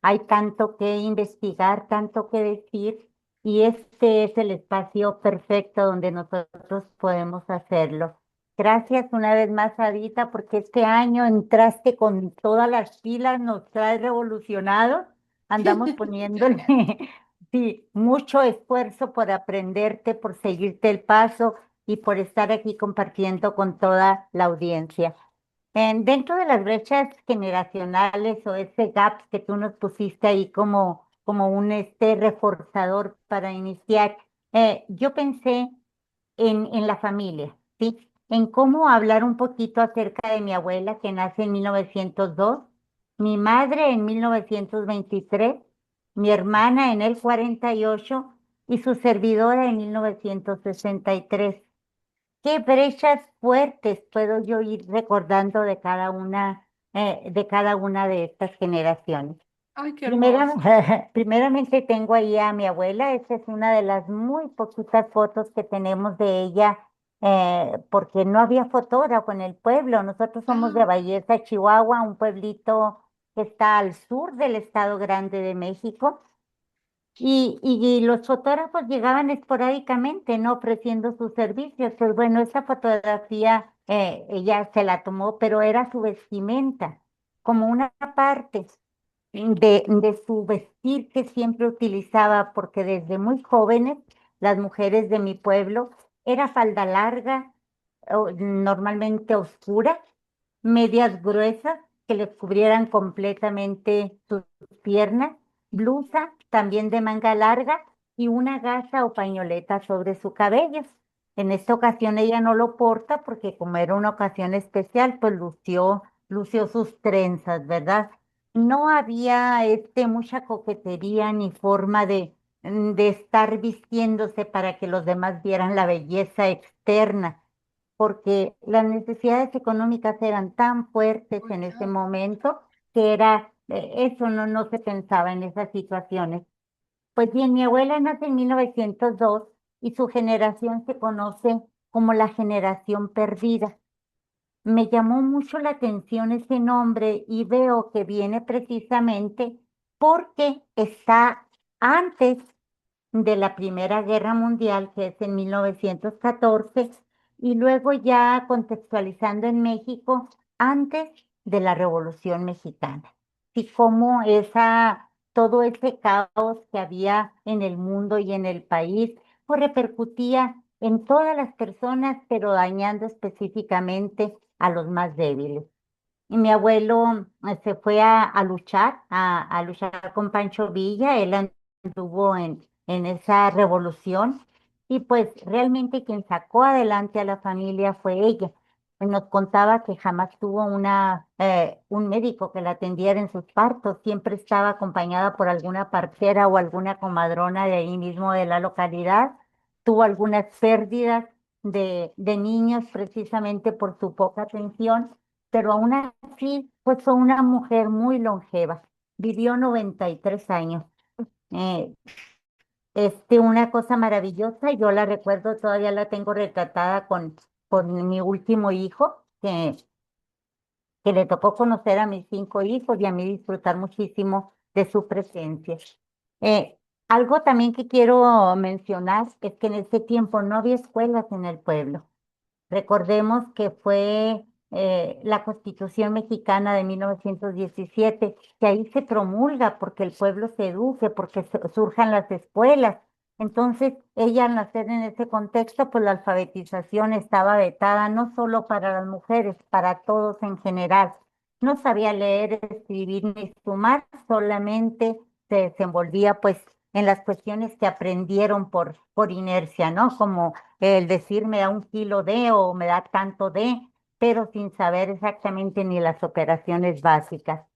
Hay tanto que investigar, tanto que decir, y este es el espacio perfecto donde nosotros podemos hacerlo. Gracias una vez más, Adita, porque este año entraste con todas las pilas, nos trae revolucionados. Andamos poniéndole, sí, mucho esfuerzo por aprenderte, por seguirte el paso y por estar aquí compartiendo con toda la audiencia. Dentro de las brechas generacionales o ese gap que tú nos pusiste ahí como un reforzador para iniciar, yo pensé en la familia, ¿sí? En cómo hablar un poquito acerca de mi abuela que nace en 1902, mi madre en 1923, mi hermana en el 48 y su servidora en 1963. ¿Qué brechas fuertes puedo yo ir recordando de cada una de estas generaciones? Ay, qué hermoso. Primeramente tengo ahí a mi abuela. Esta es una de las muy poquitas fotos que tenemos de ella, porque no había fotógrafo en el pueblo. Nosotros somos de Ballesta, Chihuahua, un pueblito que está al sur del estado grande de México. Y los fotógrafos llegaban esporádicamente, ¿no? Ofreciendo sus servicios. Pues bueno, esa fotografía ella se la tomó, pero era su vestimenta, como una parte de su vestir que siempre utilizaba, porque desde muy jóvenes, las mujeres de mi pueblo, era falda larga, normalmente oscura, medias gruesas que les cubrieran completamente sus piernas, blusa también de manga larga y una gasa o pañoleta sobre su cabello. En esta ocasión ella no lo porta porque como era una ocasión especial, pues lució sus trenzas, ¿verdad? No había mucha coquetería ni forma de estar vistiéndose para que los demás vieran la belleza externa porque las necesidades económicas eran tan fuertes en ese momento que era, eso no se pensaba en esas situaciones. Pues bien, mi abuela nace en 1902 y su generación se conoce como la generación perdida. Me llamó mucho la atención ese nombre y veo que viene precisamente porque está antes de la Primera Guerra Mundial, que es en 1914, y luego ya contextualizando en México, antes de la Revolución Mexicana. Y cómo todo ese caos que había en el mundo y en el país, pues repercutía en todas las personas, pero dañando específicamente a los más débiles. Y mi abuelo se fue a luchar con Pancho Villa, él anduvo en esa revolución y pues realmente quien sacó adelante a la familia fue ella. Nos contaba que jamás tuvo un médico que la atendiera en sus partos, siempre estaba acompañada por alguna partera o alguna comadrona de ahí mismo de la localidad. Tuvo algunas pérdidas de niños precisamente por su poca atención, pero aún así, pues fue una mujer muy longeva. Vivió 93 años. Eh, una cosa maravillosa, yo la recuerdo, todavía la tengo retratada con mi último hijo, que le tocó conocer a mis 5 hijos y a mí disfrutar muchísimo de su presencia. Eh, Algo también que quiero mencionar es que en ese tiempo no había escuelas en el pueblo. Recordemos que fue la Constitución Mexicana de 1917, que ahí se promulga porque el pueblo se eduque, porque surjan las escuelas. Entonces, ella al nacer en ese contexto, pues la alfabetización estaba vetada no solo para las mujeres, para todos en general. No sabía leer, escribir ni sumar, solamente se desenvolvía pues en las cuestiones que aprendieron por inercia, ¿no? Como el decir me da 1 kilo de o me da tanto de, pero sin saber exactamente ni las operaciones básicas.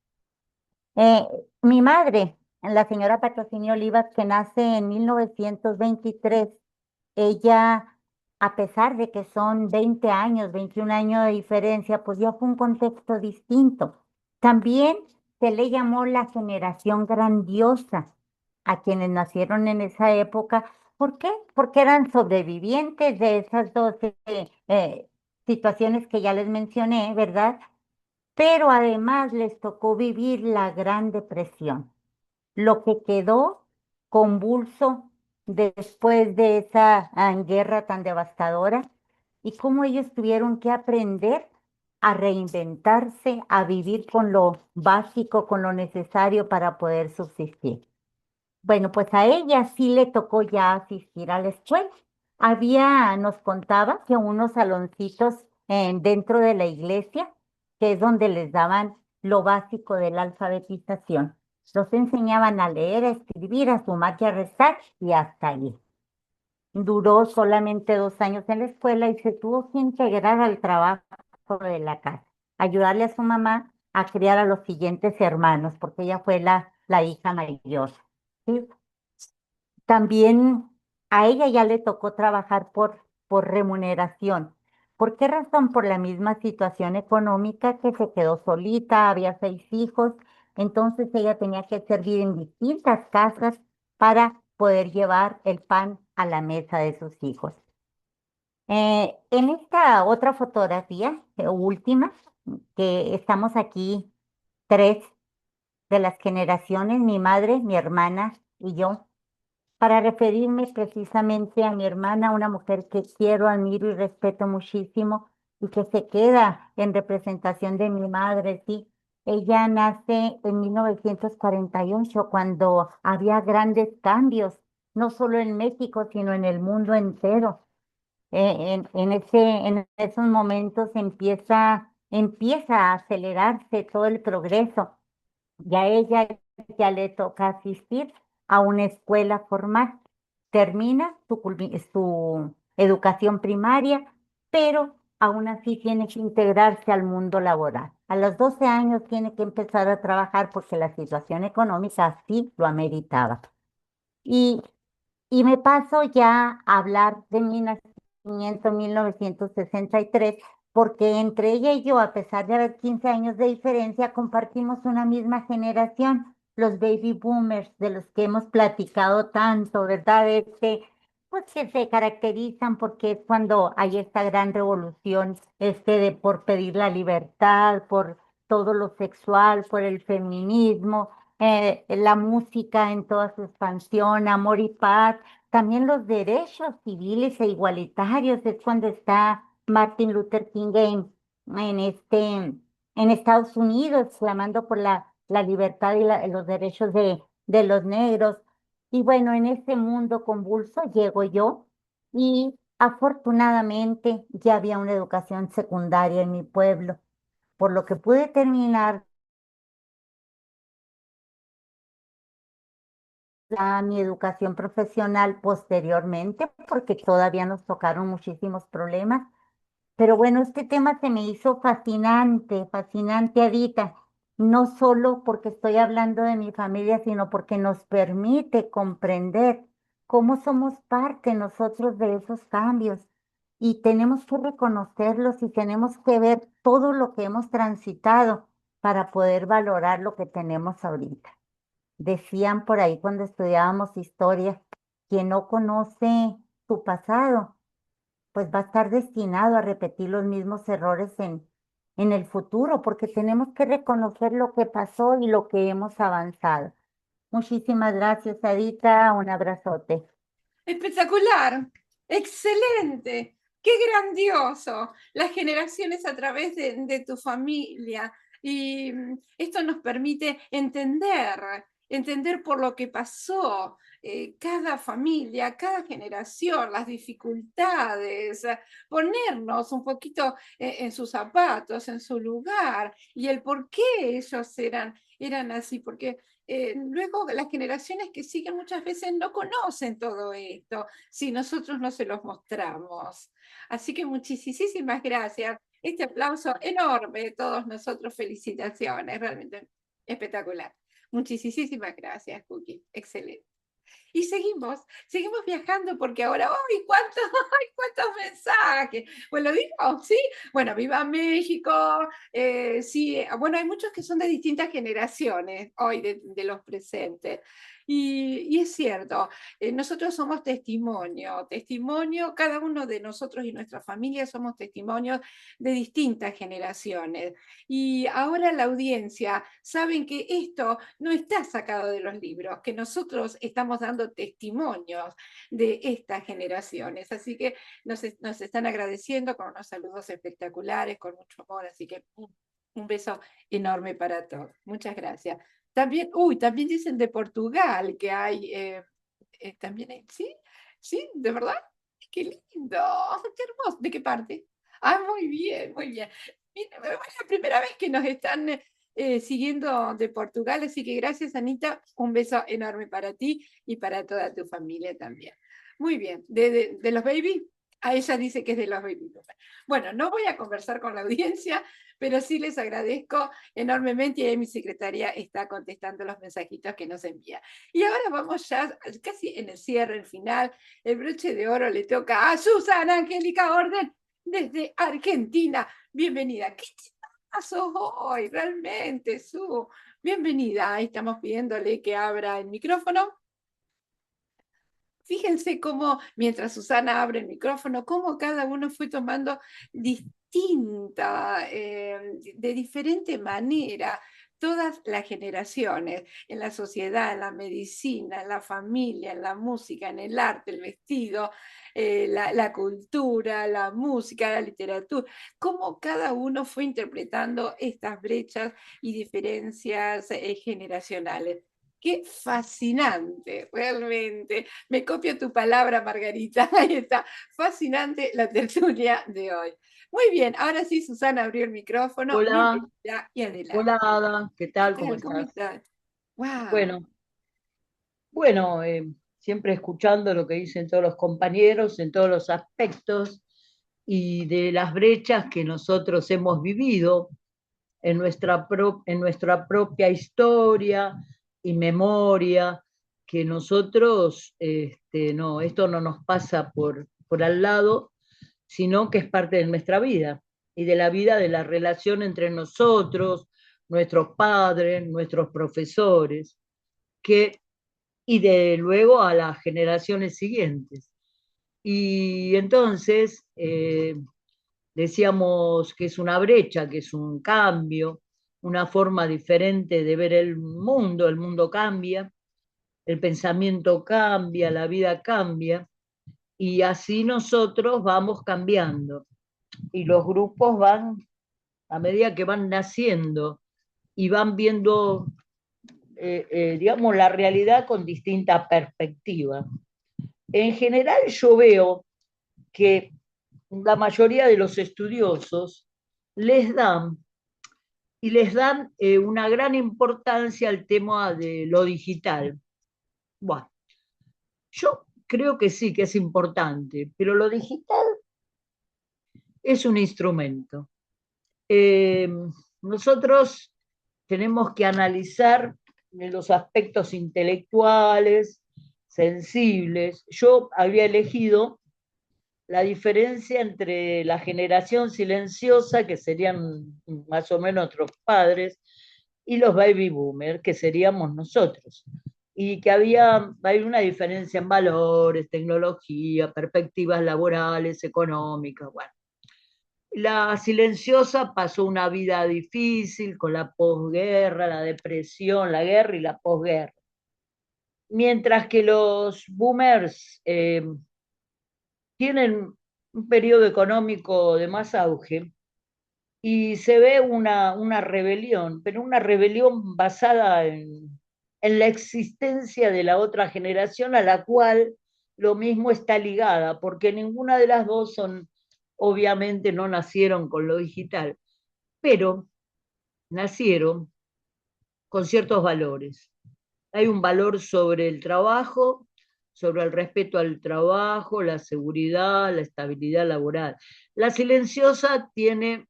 Eh, Mi madre, la señora Patrocinio Olivas, que nace en 1923, ella, a pesar de que son 20 años, 21 años de diferencia, pues ya fue un contexto distinto. También se le llamó la generación grandiosa a quienes nacieron en esa época. ¿Por qué? Porque eran sobrevivientes de esas dos situaciones que ya les mencioné, ¿verdad? Pero además les tocó vivir la Gran Depresión, lo que quedó convulso después de esa guerra tan devastadora y cómo ellos tuvieron que aprender a reinventarse, a vivir con lo básico, con lo necesario para poder subsistir. Bueno, pues a ella sí le tocó ya asistir a la escuela. Nos contaba que unos saloncitos dentro de la iglesia, que es donde les daban lo básico de la alfabetización. Los enseñaban a leer, a escribir, a sumar y a restar y hasta ahí. Duró solamente 2 años en la escuela y se tuvo que integrar al trabajo de la casa, ayudarle a su mamá a criar a los siguientes hermanos, porque ella fue la hija mayor. ¿Sí? También a ella ya le tocó trabajar por remuneración. ¿Por qué razón? Por la misma situación económica que se quedó solita, había 6 hijos, entonces ella tenía que servir en distintas casas para poder llevar el pan a la mesa de sus hijos. En esta otra fotografía, última, que estamos aquí, 3 de las generaciones, mi madre, mi hermana y yo. para referirme precisamente a mi hermana, una mujer que quiero, admiro y respeto muchísimo y que se queda en representación de mi madre, sí. Ella nace en 1948, cuando había grandes cambios, no solo en México, sino en el mundo entero. En esos momentos empieza a acelerarse todo el progreso. Y a ella ya le toca asistir a una escuela formal. Termina su educación primaria, pero aún así tiene que integrarse al mundo laboral. A los 12 años tiene que empezar a trabajar porque la situación económica así lo ameritaba. Y y me paso ya a hablar de mi nacimiento en 1963, porque entre ella y yo, a pesar de haber 15 años de diferencia, compartimos una misma generación, los baby boomers, de los que hemos platicado tanto, ¿verdad? Pues que se caracterizan porque es cuando hay esta gran revolución, de por pedir la libertad, por todo lo sexual, por el feminismo, la música en toda su expansión, amor y paz, también los derechos civiles e igualitarios. Es cuando está Martin Luther King en Estados Unidos, clamando por la libertad y los derechos de los negros. Y bueno, en ese mundo convulso llego yo y afortunadamente ya había una educación secundaria en mi pueblo, por lo que pude terminar mi educación profesional posteriormente, porque todavía nos tocaron muchísimos problemas. Pero bueno, este tema se me hizo fascinante, fascinante, Adita, no solo porque estoy hablando de mi familia, sino porque nos permite comprender cómo somos parte nosotros de esos cambios y tenemos que reconocerlos y tenemos que ver todo lo que hemos transitado para poder valorar lo que tenemos ahorita. Decían por ahí cuando estudiábamos historia, quien no conoce su pasado, pues va a estar destinado a repetir los mismos errores en el futuro, porque tenemos que reconocer lo que pasó y lo que hemos avanzado. Muchísimas gracias, Adita. Un abrazote. Espectacular, excelente, qué grandioso. Las generaciones a través de tu familia. Y esto nos permite entender por lo que pasó cada familia, cada generación, las dificultades, ponernos un poquito en sus zapatos, en su lugar, y el por qué ellos eran así, porque luego las generaciones que siguen muchas veces no conocen todo esto si nosotros no se los mostramos. Así que muchísimas gracias. Este aplauso enorme de todos nosotros, felicitaciones, realmente espectacular. Muchísimas gracias, Cookie. Excelente. Y seguimos viajando porque ahora, ¡ay, cuántos, ay, cuántos mensajes! Bueno, digo, ¿sí? Bueno, viva México, sí, bueno, hay muchos que son de distintas generaciones hoy de los presentes. Y es cierto, nosotros somos testimonio, cada uno de nosotros y nuestra familia somos testimonios de distintas generaciones. Y ahora la audiencia saben que esto no está sacado de los libros, que nosotros estamos dando testimonios de estas generaciones. Así que nos están agradeciendo con unos saludos espectaculares, con mucho amor. Así que un beso enorme para todos. Muchas gracias. También dicen de Portugal que hay, también hay, ¿sí? ¿Sí? ¿De verdad? ¡Qué lindo! ¡Qué hermoso! ¿De qué parte? Ah, muy bien, muy bien. Mira, es la primera vez que nos están siguiendo de Portugal, así que gracias, Anita. Un beso enorme para ti y para toda tu familia también. Muy bien. ¿De los baby? A ella dice que es de los baby. Bueno, no voy a conversar con la audiencia, pero sí les agradezco enormemente y ahí mi secretaria está contestando los mensajitos que nos envía. Y ahora vamos ya casi en el cierre, el final. El broche de oro le toca a Susana Angélica Orden desde Argentina. Bienvenida. ¿Qué pasó hoy? Realmente, Su. Bienvenida. Ahí estamos pidiéndole que abra el micrófono. Fíjense cómo, mientras Susana abre el micrófono, cómo cada uno fue tomando de diferente manera, todas las generaciones, en la sociedad, en la medicina, en la familia, en la música, en el arte, el vestido, la cultura, la música, la literatura, cómo cada uno fue interpretando estas brechas y diferencias generacionales. Qué fascinante, realmente. Me copio tu palabra, Margarita. Ahí está. Fascinante la tertulia de hoy. Muy bien, ahora sí, Susana abrió el micrófono. Hola, Bienvenida y adelante. hola Ada, ¿qué ¿Qué tal? ¿Cómo tal? ¿Cómo estás? estás? Wow. Bueno, siempre escuchando lo que dicen todos los compañeros en todos los aspectos y de las brechas que nosotros hemos vivido en nuestra propia historia y memoria, que nosotros, no, esto no nos pasa por al lado, sino que es parte de nuestra vida y de la vida de la relación entre nosotros, nuestros padres, nuestros profesores, que, y de luego a las generaciones siguientes. Y entonces decíamos que es una brecha, que es un cambio, una forma diferente de ver el mundo cambia, el pensamiento cambia, la vida cambia, y así nosotros vamos cambiando. Y los grupos van, a medida que van naciendo y van viendo, digamos, la realidad con distinta perspectiva. En general yo veo que la mayoría de los estudiosos les dan una gran importancia al tema de lo digital. Bueno, yo creo que sí, que es importante, pero lo digital es un instrumento. Eh, Nosotros tenemos que analizar los aspectos intelectuales, sensibles. Yo había elegido la diferencia entre la generación silenciosa, que serían más o menos nuestros padres, y los baby boomers, que seríamos nosotros. Y que hay una diferencia en valores, tecnología, perspectivas laborales, económicas, bueno. La silenciosa pasó una vida difícil con la posguerra, la depresión, la guerra y la posguerra. Mientras que los boomers tienen un periodo económico de más auge y se ve una rebelión, pero una rebelión basada en la existencia de la otra generación a la cual lo mismo está ligada, porque ninguna de las dos son, obviamente no nacieron con lo digital, pero nacieron con ciertos valores. Hay un valor sobre el trabajo, sobre el respeto al trabajo, la seguridad, la estabilidad laboral. La silenciosa tiene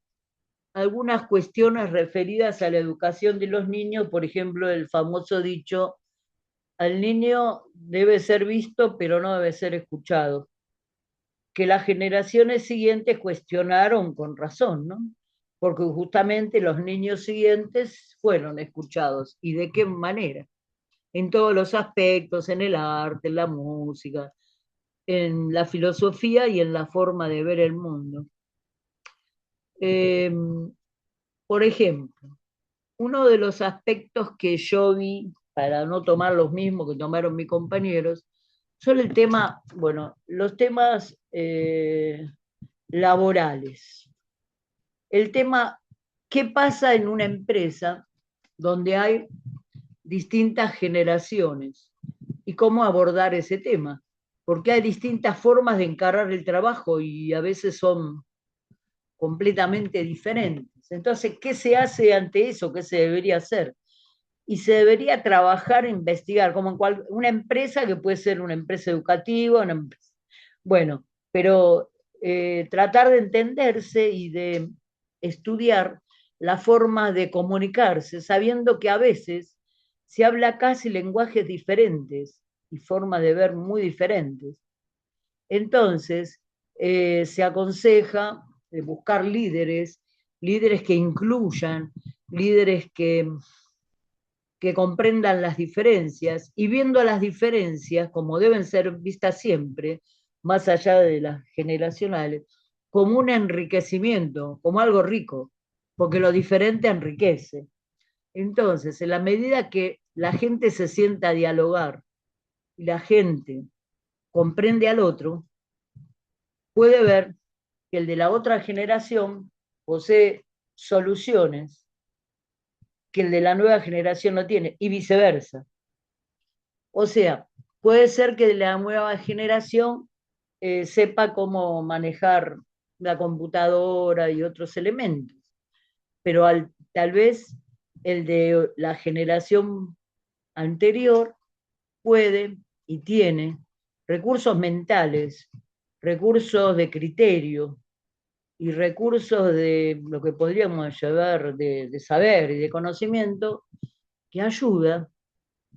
algunas cuestiones referidas a la educación de los niños, por ejemplo, el famoso dicho, al niño debe ser visto, pero no debe ser escuchado, que las generaciones siguientes cuestionaron con razón, ¿no? Porque justamente los niños siguientes fueron escuchados. ¿Y de qué manera? En todos los aspectos, en el arte, en la música, en la filosofía y en la forma de ver el mundo. Eh, por ejemplo, uno de los aspectos que yo vi, para no tomar los mismos que tomaron mis compañeros, son el tema, bueno, los temas laborales. El tema, ¿qué pasa en una empresa donde hay distintas generaciones? ¿Y cómo abordar ese tema? Porque hay distintas formas de encarar el trabajo y a veces son completamente diferentes. Entonces, ¿qué se hace ante eso? ¿Qué se debería hacer? Y se debería trabajar e investigar, como en una empresa que puede ser una empresa educativa, una empresa, bueno, pero tratar de entenderse y de estudiar la forma de comunicarse, sabiendo que a veces se habla casi lenguajes diferentes y formas de ver muy diferentes. Entonces, se aconseja buscar líderes, líderes que incluyan, líderes que comprendan las diferencias y viendo las diferencias como deben ser vistas siempre, más allá de las generacionales, como un enriquecimiento, como algo rico, porque lo diferente enriquece. Entonces, en la medida que la gente se sienta a dialogar y la gente comprende al otro, puede ver que el de la otra generación posee soluciones que el de la nueva generación no tiene, y viceversa. O sea, puede ser que la nueva generación sepa cómo manejar la computadora y otros elementos, pero tal vez el de la generación anterior puede y tiene recursos mentales, recursos de criterio y recursos de lo que podríamos llamar de saber y de conocimiento que ayuda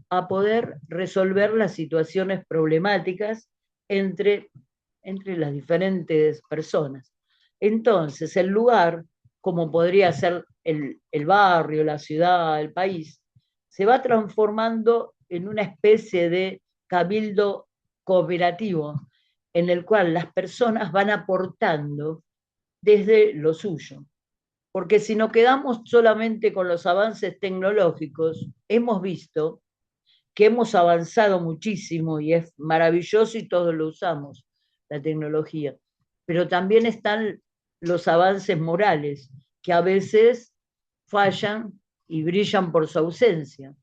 a poder resolver las situaciones problemáticas entre las diferentes personas. Entonces, el lugar, como podría ser el barrio, la ciudad, el país, se va transformando en una especie de cabildo cooperativo, en el cual las personas van aportando desde lo suyo. Porque si nos quedamos solamente con los avances tecnológicos, hemos visto que hemos avanzado muchísimo y es maravilloso y todos lo usamos, la tecnología. Pero también están los avances morales, que a veces fallan y brillan por su ausencia.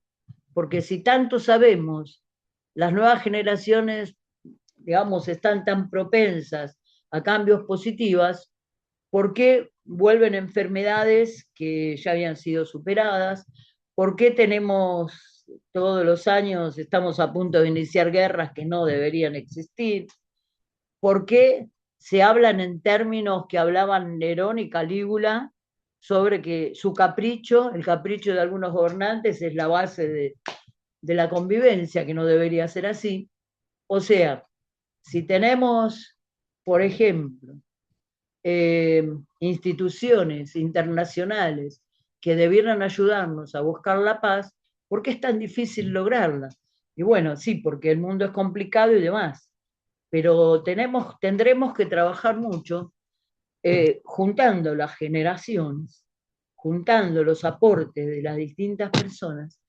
Porque si tanto sabemos, las nuevas generaciones, digamos, están tan propensas a cambios positivos, ¿por qué vuelven enfermedades que ya habían sido superadas? ¿Por qué tenemos todos los años, estamos a punto de iniciar guerras que no deberían existir? ¿Por qué se hablan en términos que hablaban Nerón y Calígula sobre que su capricho, el capricho de algunos gobernantes, es la base de la convivencia, que no debería ser así? O sea, si tenemos, por ejemplo, instituciones internacionales que debieran ayudarnos a buscar la paz, ¿por qué es tan difícil lograrla? Y bueno, sí, porque el mundo es complicado y demás, pero tendremos que trabajar mucho juntando las generaciones, juntando los aportes de las distintas personas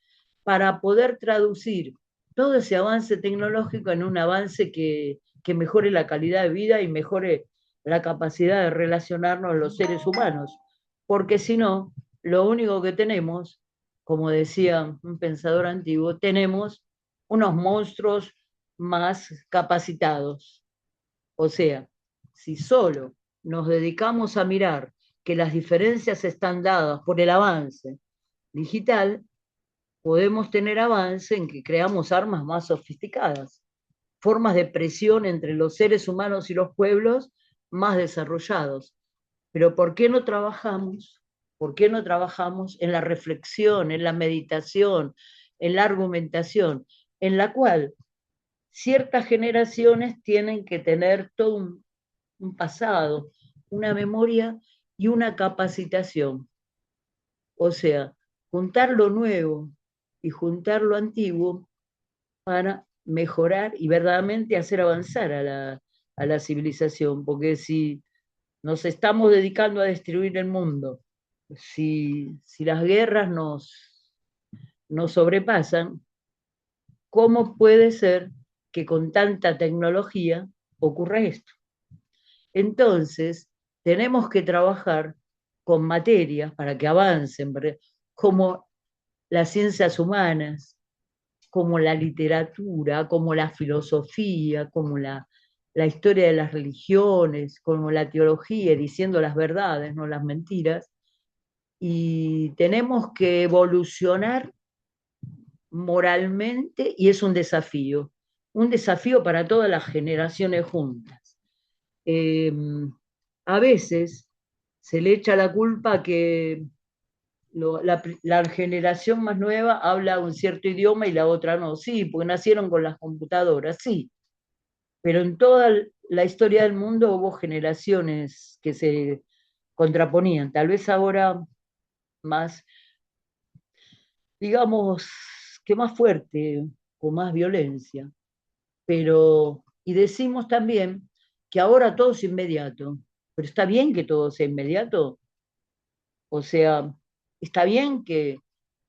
para poder traducir todo ese avance tecnológico en un avance que mejore la calidad de vida y mejore la capacidad de relacionarnos los seres humanos. Porque si no, lo único que tenemos, como decía un pensador antiguo, tenemos unos monstruos más capacitados. O sea, si solo nos dedicamos a mirar que las diferencias están dadas por el avance digital, podemos tener avance en que creamos armas más sofisticadas, formas de presión entre los seres humanos y los pueblos más desarrollados. Pero ¿por qué no trabajamos? ¿Por qué no trabajamos en la reflexión, en la meditación, en la argumentación, en la cual ciertas generaciones tienen que tener todo un pasado, una memoria y una capacitación? O sea, juntar lo nuevo y juntar lo antiguo para mejorar y verdaderamente hacer avanzar a la civilización, porque si nos estamos dedicando a destruir el mundo, si las guerras nos sobrepasan, ¿cómo puede ser que con tanta tecnología ocurra esto? Entonces, tenemos que trabajar con materias para que avancen, como las ciencias humanas, como la literatura, como la filosofía, como la historia de las religiones, como la teología, diciendo las verdades, no las mentiras, y tenemos que evolucionar moralmente y es un desafío para todas las generaciones juntas. A veces se le echa la culpa que la generación más nueva habla un cierto idioma y la otra no. Sí, porque nacieron con las computadoras, sí, pero en toda la historia del mundo hubo generaciones que se contraponían, tal vez ahora más, digamos, que más fuerte, con más violencia, pero, y decimos también que ahora todo es inmediato, pero está bien que todo sea inmediato, o sea, está bien que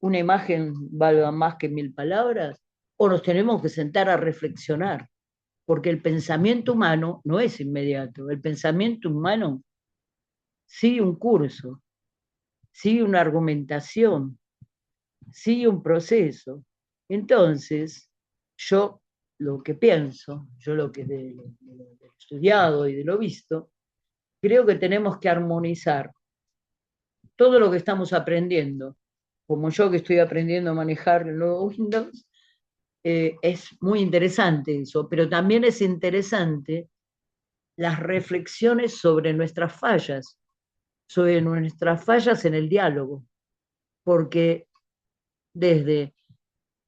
una imagen valga más que 1000 palabras, o nos tenemos que sentar a reflexionar, porque el pensamiento humano no es inmediato, el pensamiento humano sigue un curso, sigue una argumentación, sigue un proceso. Entonces, yo lo que pienso, yo lo que de lo estudiado y de lo visto, creo que tenemos que armonizar todo lo que estamos aprendiendo, como yo que estoy aprendiendo a manejar los Windows, es muy interesante eso, pero también es interesante las reflexiones sobre nuestras fallas en el diálogo, porque desde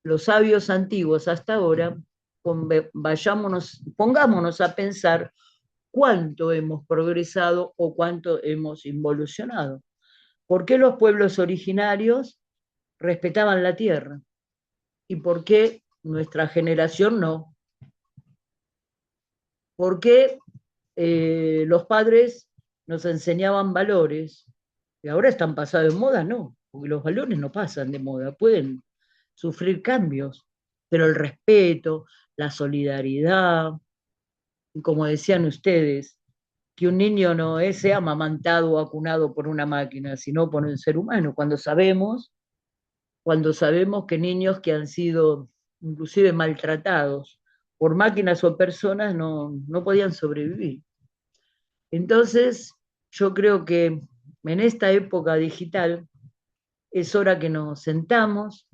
los sabios antiguos hasta ahora, pongámonos a pensar cuánto hemos progresado o cuánto hemos involucionado. ¿Por qué los pueblos originarios respetaban la tierra? ¿Y por qué nuestra generación no? ¿Por qué los padres nos enseñaban valores y ahora están pasados de moda? No, porque los valores no pasan de moda, pueden sufrir cambios, pero el respeto, la solidaridad, como decían ustedes, que un niño no sea amamantado o acunado por una máquina, sino por un ser humano, cuando sabemos que niños que han sido inclusive maltratados por máquinas o personas no podían sobrevivir. Entonces, yo creo que en esta época digital es hora que nos sentamos,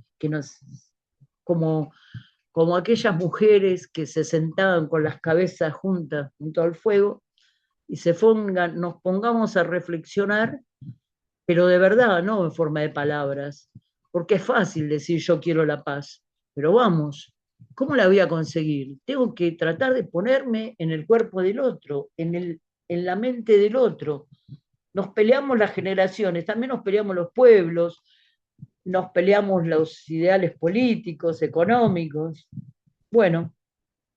como, como aquellas mujeres que se sentaban con las cabezas juntas junto al fuego y nos pongamos a reflexionar, pero de verdad, no en forma de palabras, porque es fácil decir yo quiero la paz, pero vamos, ¿cómo la voy a conseguir? Tengo que tratar de ponerme en el cuerpo del otro, en la mente del otro. Nos peleamos las generaciones, también nos peleamos los pueblos, nos peleamos los ideales políticos, económicos. Bueno,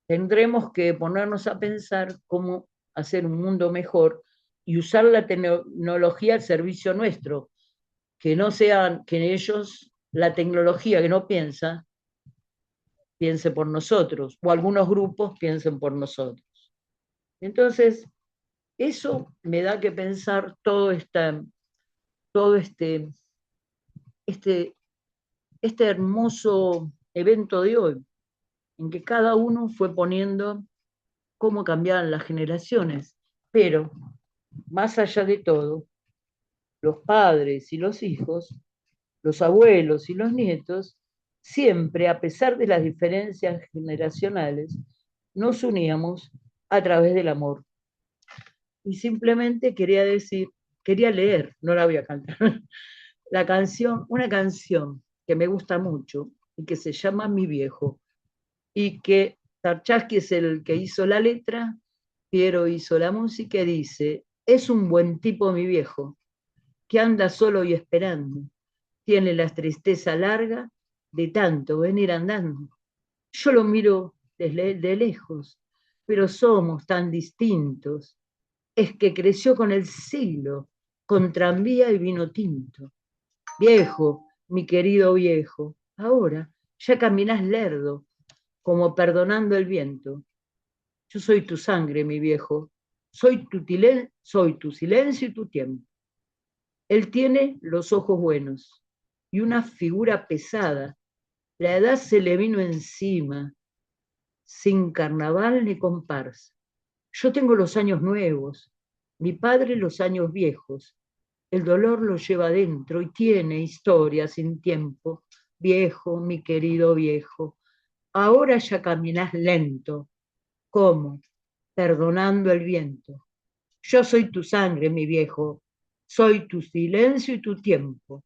tendremos que ponernos a pensar cómo hacer un mundo mejor y usar la tecnología al servicio nuestro, que no sean, que ellos, la tecnología que no piensa, piense por nosotros, o algunos grupos piensen por nosotros. Entonces, eso me da que pensar todo este hermoso evento de hoy, en que cada uno fue poniendo cómo cambiaban las generaciones, pero más allá de todo, los padres y los hijos, los abuelos y los nietos, siempre, a pesar de las diferencias generacionales, nos uníamos a través del amor. Y simplemente quería leer, no la voy a cantar, una canción que me gusta mucho y que se llama Mi Viejo, y que Tarchavsky es el que hizo la letra, Piero hizo la música y dice: es un buen tipo mi viejo, que anda solo y esperando, tiene la tristeza larga de tanto venir andando. Yo lo miro de lejos, pero somos tan distintos. Es que creció con el siglo, con tranvía y vino tinto. Viejo, mi querido viejo, ahora ya caminas lerdo, como perdonando el viento. Yo soy tu sangre, mi viejo, soy tu silencio y tu tiempo. Él tiene los ojos buenos y una figura pesada. La edad se le vino encima, sin carnaval ni comparsa. Yo tengo los años nuevos, mi padre los años viejos. El dolor lo lleva adentro y tiene historia sin tiempo. Viejo, mi querido viejo, ahora ya caminas lento. ¿Cómo? Perdonando el viento. Yo soy tu sangre, mi viejo. Soy tu silencio y tu tiempo.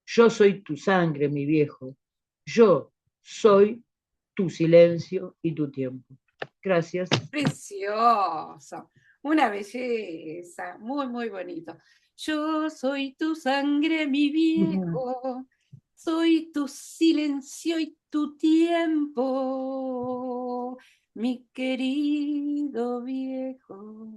Yo soy tu sangre, mi viejo. Yo soy tu silencio y tu tiempo. Gracias. Precioso, una belleza, muy, muy bonito. Yo soy tu sangre, mi viejo, soy tu silencio y tu tiempo, mi querido viejo.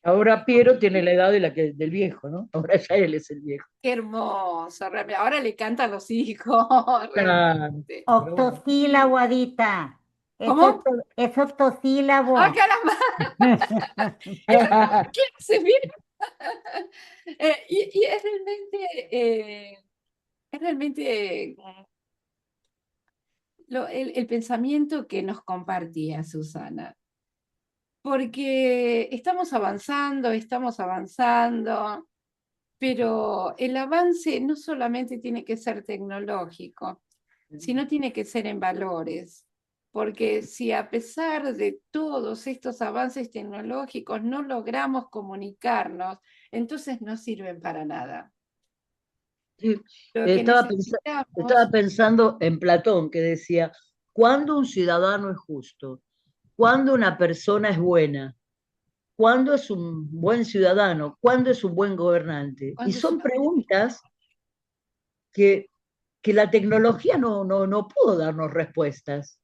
Ahora Piero tiene la edad del viejo, ¿no? Ahora ya él es el viejo. Qué hermoso, realmente. Ahora le cantan los hijos, Claro, realmente. pero bueno. Octosílabo, Adita. ¿Cómo? Es octosílabo. ¡Ah, caramba! ¿Qué haces bien? Y es realmente el pensamiento que nos compartía Susana. Porque estamos avanzando, pero el avance no solamente tiene que ser tecnológico, sino tiene que ser en valores. Porque si a pesar de todos estos avances tecnológicos no logramos comunicarnos, entonces no sirven para nada. Sí, Lo que estaba necesitamos, pensando en Platón, que decía, ¿cuándo un ciudadano es justo? ¿Cuándo una persona es buena? ¿Cuándo es un buen ciudadano? ¿Cuándo es un buen gobernante? Y cuando son preguntas que, que la tecnología no pudo darnos respuestas.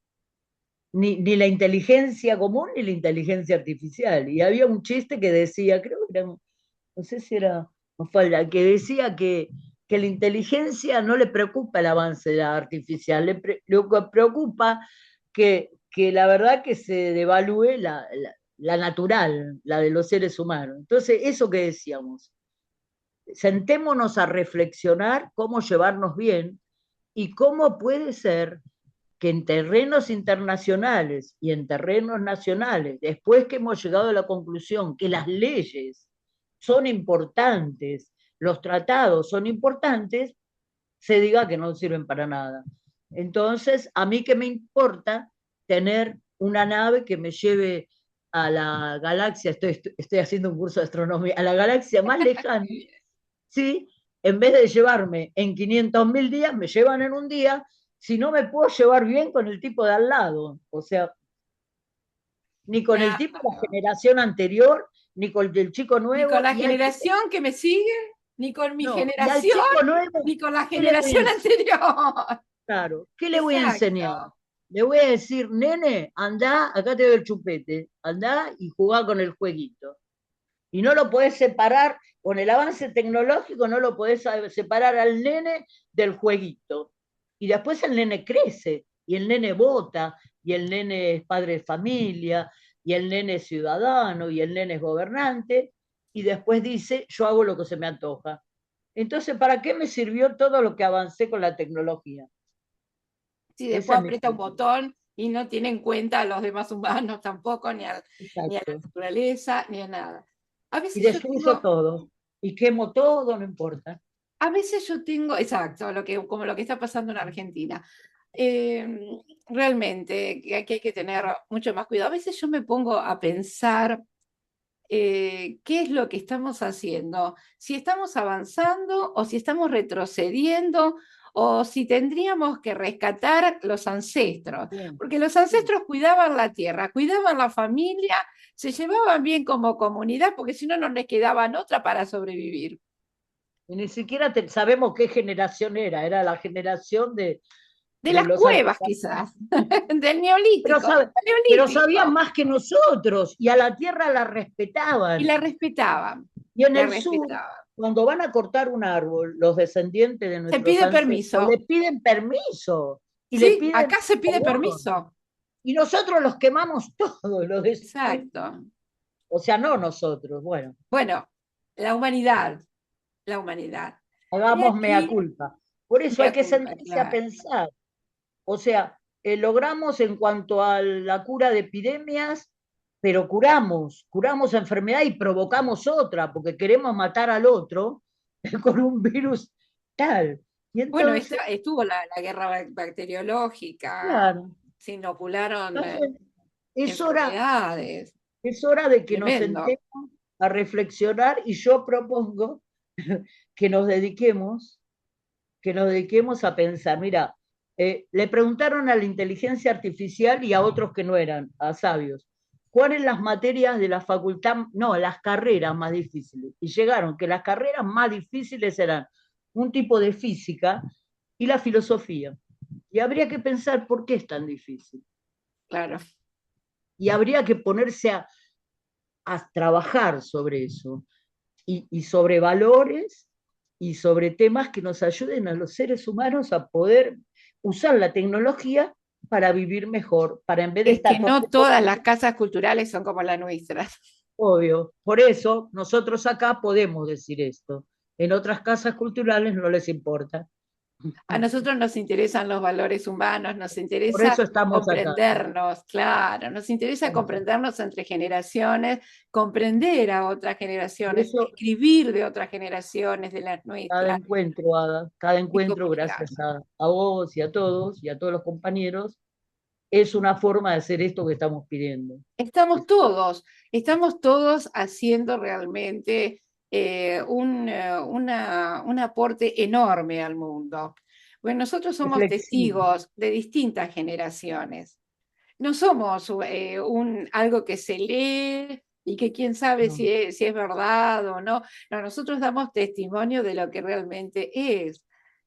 Ni la inteligencia común ni la inteligencia artificial. Y había un chiste que decía, creo que era, no sé si era Mafalda, que decía que la inteligencia no le preocupa el avance de la artificial, le preocupa que la verdad que se devalúe la natural, la de los seres humanos. Entonces, eso que decíamos, sentémonos a reflexionar cómo llevarnos bien y cómo puede ser que en terrenos internacionales y en terrenos nacionales, después que hemos llegado a la conclusión que las leyes son importantes, los tratados son importantes, se diga que no sirven para nada. Entonces, a mí que me importa tener una nave que me lleve a la galaxia, estoy haciendo un curso de astronomía, a la galaxia más lejana, ¿sí? En vez de llevarme en 500.000 días, me llevan en un día, si no me puedo llevar bien con el tipo de al lado. O sea, ni con el tipo de la generación anterior, ni con el chico ni con nuevo. la generación que me sigue, ni con mi No, y al generación, chico nuevo, ni con la ¿qué le voy a generación anterior. Claro, ¿qué le voy a enseñar? Exacto. Le voy a decir, nene, andá, acá te doy el chupete, andá y jugá con el jueguito. Y no lo podés separar, con el avance tecnológico no lo podés separar al nene del jueguito. Y después el nene crece, y el nene vota, y el nene es padre de familia, y el nene es ciudadano, y el nene es gobernante, y después dice, yo hago lo que se me antoja. Entonces, ¿para qué me sirvió todo lo que avancé con la tecnología? Si Esa después es mi aprieta un conclusión. botón y no tiene en cuenta a los demás humanos tampoco, ni a la Exacto. naturaleza, ni a nada. A Y veces yo destruyo tengo, todo, y quemo todo, no importa. exacto, como lo que está pasando en Argentina. Eh, Realmente que aquí hay que tener mucho más cuidado. A veces yo me pongo a pensar qué es lo que estamos haciendo, si estamos avanzando o si estamos retrocediendo o si tendríamos que rescatar los ancestros, Bien, porque los sí. ancestros cuidaban la tierra, cuidaban la familia, se llevaban bien como comunidad, porque si no, no les quedaban otra para sobrevivir. Y ni siquiera sabemos qué generación era la generación De de las los cuevas, antepasados. quizás, del Pero, neolítico, pero paleolítico, sabían más que nosotros y a la tierra la y respetaban. la respetaban, Y en la el sur, respetaban. cuando van a cortar un árbol, los descendientes de Se nuestros pide ancestros le permiso. piden permiso y le Sí, piden acá se pide favor. permiso. Y nosotros los quemamos todos, los destruimos. Exacto. O sea, no nosotros, bueno, Bueno, la humanidad, la humanidad. He hagamos mea aquí, culpa. Por eso hay mea que culpa, sentarse a claro. pensar. O sea, logramos en cuanto a la cura de epidemias, pero curamos enfermedad y provocamos otra, porque queremos matar al otro con un virus tal. Y Bueno, entonces, estuvo la guerra bacteriológica, claro, se inocularon entonces es hora, enfermedades, es hora de que nos tremendo. sentemos a reflexionar y yo propongo que nos dediquemos a pensar. Mira, le preguntaron a la inteligencia artificial y a otros que no eran, a sabios, ¿cuáles las materias de la facultad, no, las carreras más difíciles? Y llegaron que las carreras más difíciles eran un tipo de física y la filosofía. Y habría que pensar por qué es tan difícil. Claro. Y habría que ponerse a trabajar sobre eso y sobre valores y sobre temas que nos ayuden a los seres humanos a poder usar la tecnología para vivir mejor, para en vez de Es estar que no todas las casas culturales son como la nuestra. obvio. Por eso nosotros acá podemos decir esto. En otras casas culturales no les importa. A nosotros nos interesan los valores humanos, nos Por interesa eso estamos acá. comprendernos, claro, nos interesa comprendernos entre generaciones, comprender a otras Por generaciones, eso escribir de otras generaciones, de las cada nuestras, encuentro, Ada, cada y encuentro, gracias comunicarnos. a vos y a todos los compañeros, es una forma de hacer esto que estamos pidiendo. Estamos todos haciendo realmente un aporte enorme al mundo. Bueno, nosotros somos Reflexivo. testigos de distintas generaciones. No somos algo que se lee y que quién sabe No. si es verdad o no. No, nosotros damos testimonio de lo que realmente es.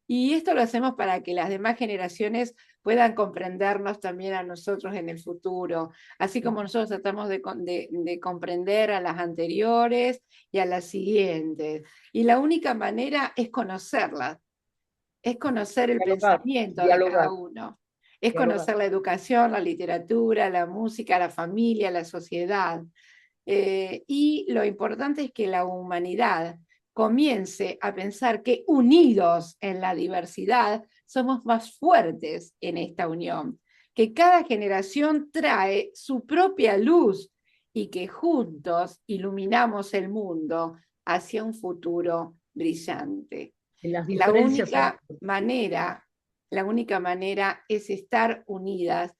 Y esto lo hacemos para que las demás generaciones puedan comprendernos también a nosotros en el futuro, así como nosotros tratamos de comprender a las anteriores y a las siguientes. Y la única manera es conocerlas, es conocer el Dialogar, pensamiento de cada dialogar, uno, es dialogar. conocer la educación, la literatura, la música, la familia, la sociedad. Y lo importante es que la humanidad comience a pensar que unidos en la diversidad somos más fuertes en esta unión, que cada generación trae su propia luz y que juntos iluminamos el mundo hacia un futuro brillante. En las La diferencias la única manera es estar unidas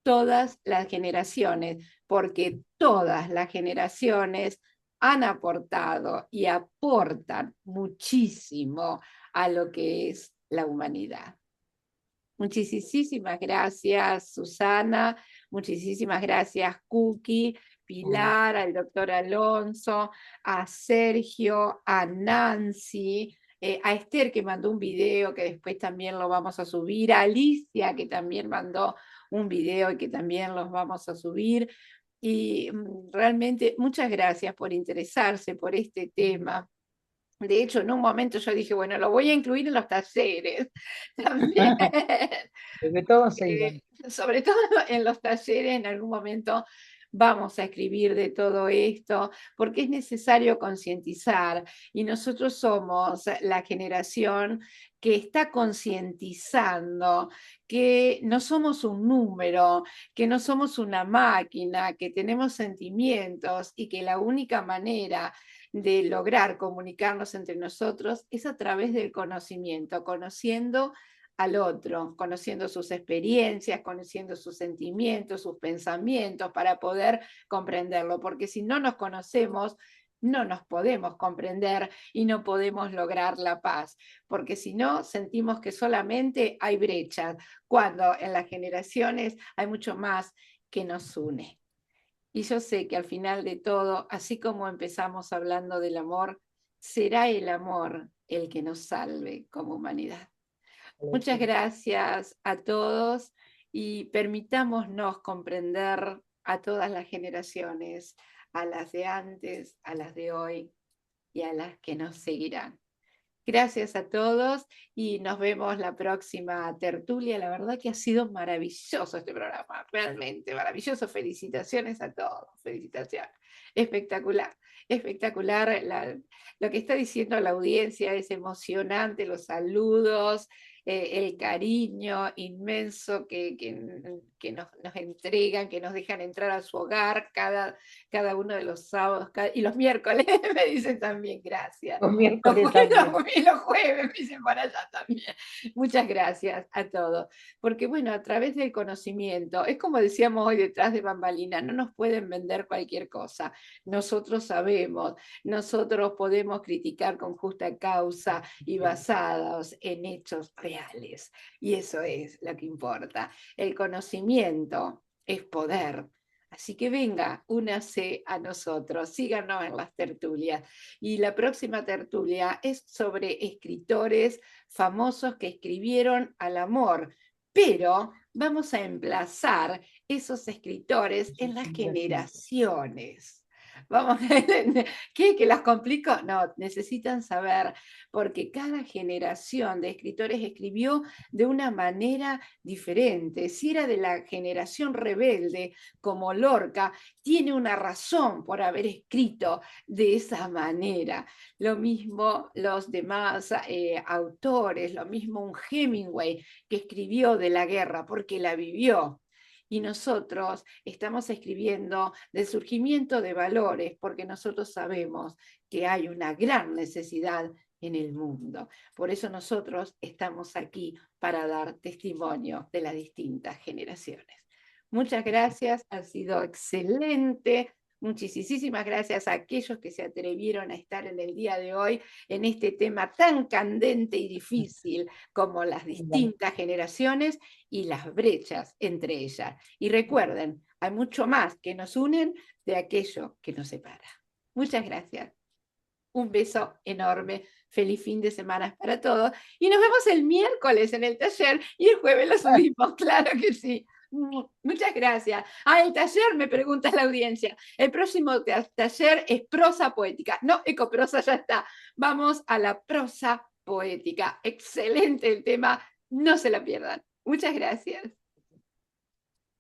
todas las generaciones, porque todas las generaciones han aportado y aportan muchísimo a lo que es la humanidad. Muchísimas gracias, Susana. Muchísimas gracias, Cookie, Pilar, al doctor Alonso, a Sergio, a Nancy, a Esther, que mandó un video que después también lo vamos a subir, a Alicia, que también mandó un video y que también los vamos a subir. Y realmente muchas gracias por interesarse por este tema. De hecho, en un momento yo dije, bueno, lo voy a incluir en los talleres también. de todos se iban. Sobre todo en los talleres, en algún momento vamos a escribir de todo esto, porque es necesario concientizar. Y nosotros somos la generación que está concientizando que no somos un número, que no somos una máquina, que tenemos sentimientos y que la única manera de lograr comunicarnos entre nosotros es a través del conocimiento, conociendo al otro, conociendo sus experiencias, conociendo sus sentimientos, sus pensamientos, para poder comprenderlo, porque si no nos conocemos, no nos podemos comprender y no podemos lograr la paz, porque si no, sentimos que solamente hay brechas, cuando en las generaciones hay mucho más que nos une. Y yo sé que al final de todo, así como empezamos hablando del amor, será el amor el que nos salve como humanidad. Muchas gracias a todos y permitámonos comprender a todas las generaciones, a las de antes, a las de hoy y a las que nos seguirán. Gracias a todos y nos vemos la próxima tertulia. La verdad que ha sido maravilloso este programa, realmente maravilloso. Felicitaciones a todos, felicitaciones. Espectacular, espectacular. Lo que está diciendo la audiencia es emocionante, los saludos, el cariño inmenso que nos entregan, que nos dejan entrar a su hogar cada uno de los sábados y los miércoles, me dicen también gracias. Los miércoles también. Y los jueves me dicen para allá también. Muchas gracias a todos. Porque bueno, a través del conocimiento, es como decíamos hoy detrás de bambalina, no nos pueden vender cualquier cosa. Nosotros sabemos, nosotros podemos criticar con justa causa y basados en hechos reales. Y eso es lo que importa. El conocimiento es poder. Así que venga, únase a nosotros, síganos en las tertulias. Y la próxima tertulia es sobre escritores famosos que escribieron al amor, pero vamos a emplazar esos escritores en las generaciones. Vamos, ¿qué? ¿Que las complico? No, necesitan saber, porque cada generación de escritores escribió de una manera diferente. Si era de la generación rebelde, como Lorca, tiene una razón por haber escrito de esa manera. Lo mismo los demás autores, lo mismo un Hemingway que escribió de la guerra, porque la vivió. Y nosotros estamos escribiendo del surgimiento de valores porque nosotros sabemos que hay una gran necesidad en el mundo. Por eso nosotros estamos aquí para dar testimonio de las distintas generaciones. Muchas gracias, ha sido excelente. Muchísimas gracias a aquellos que se atrevieron a estar en el día de hoy en este tema tan candente y difícil como las distintas generaciones y las brechas entre ellas. Y recuerden, hay mucho más que nos unen de aquello que nos separa. Muchas gracias. Un beso enorme. Feliz fin de semana para todos. Y nos vemos el miércoles en el taller y el jueves lo subimos, claro que sí. Muchas gracias. El taller, me pregunta la audiencia. El próximo taller es prosa poética. No, ecoprosa ya está. Vamos a la prosa poética. Excelente el tema. No se la pierdan. Muchas gracias.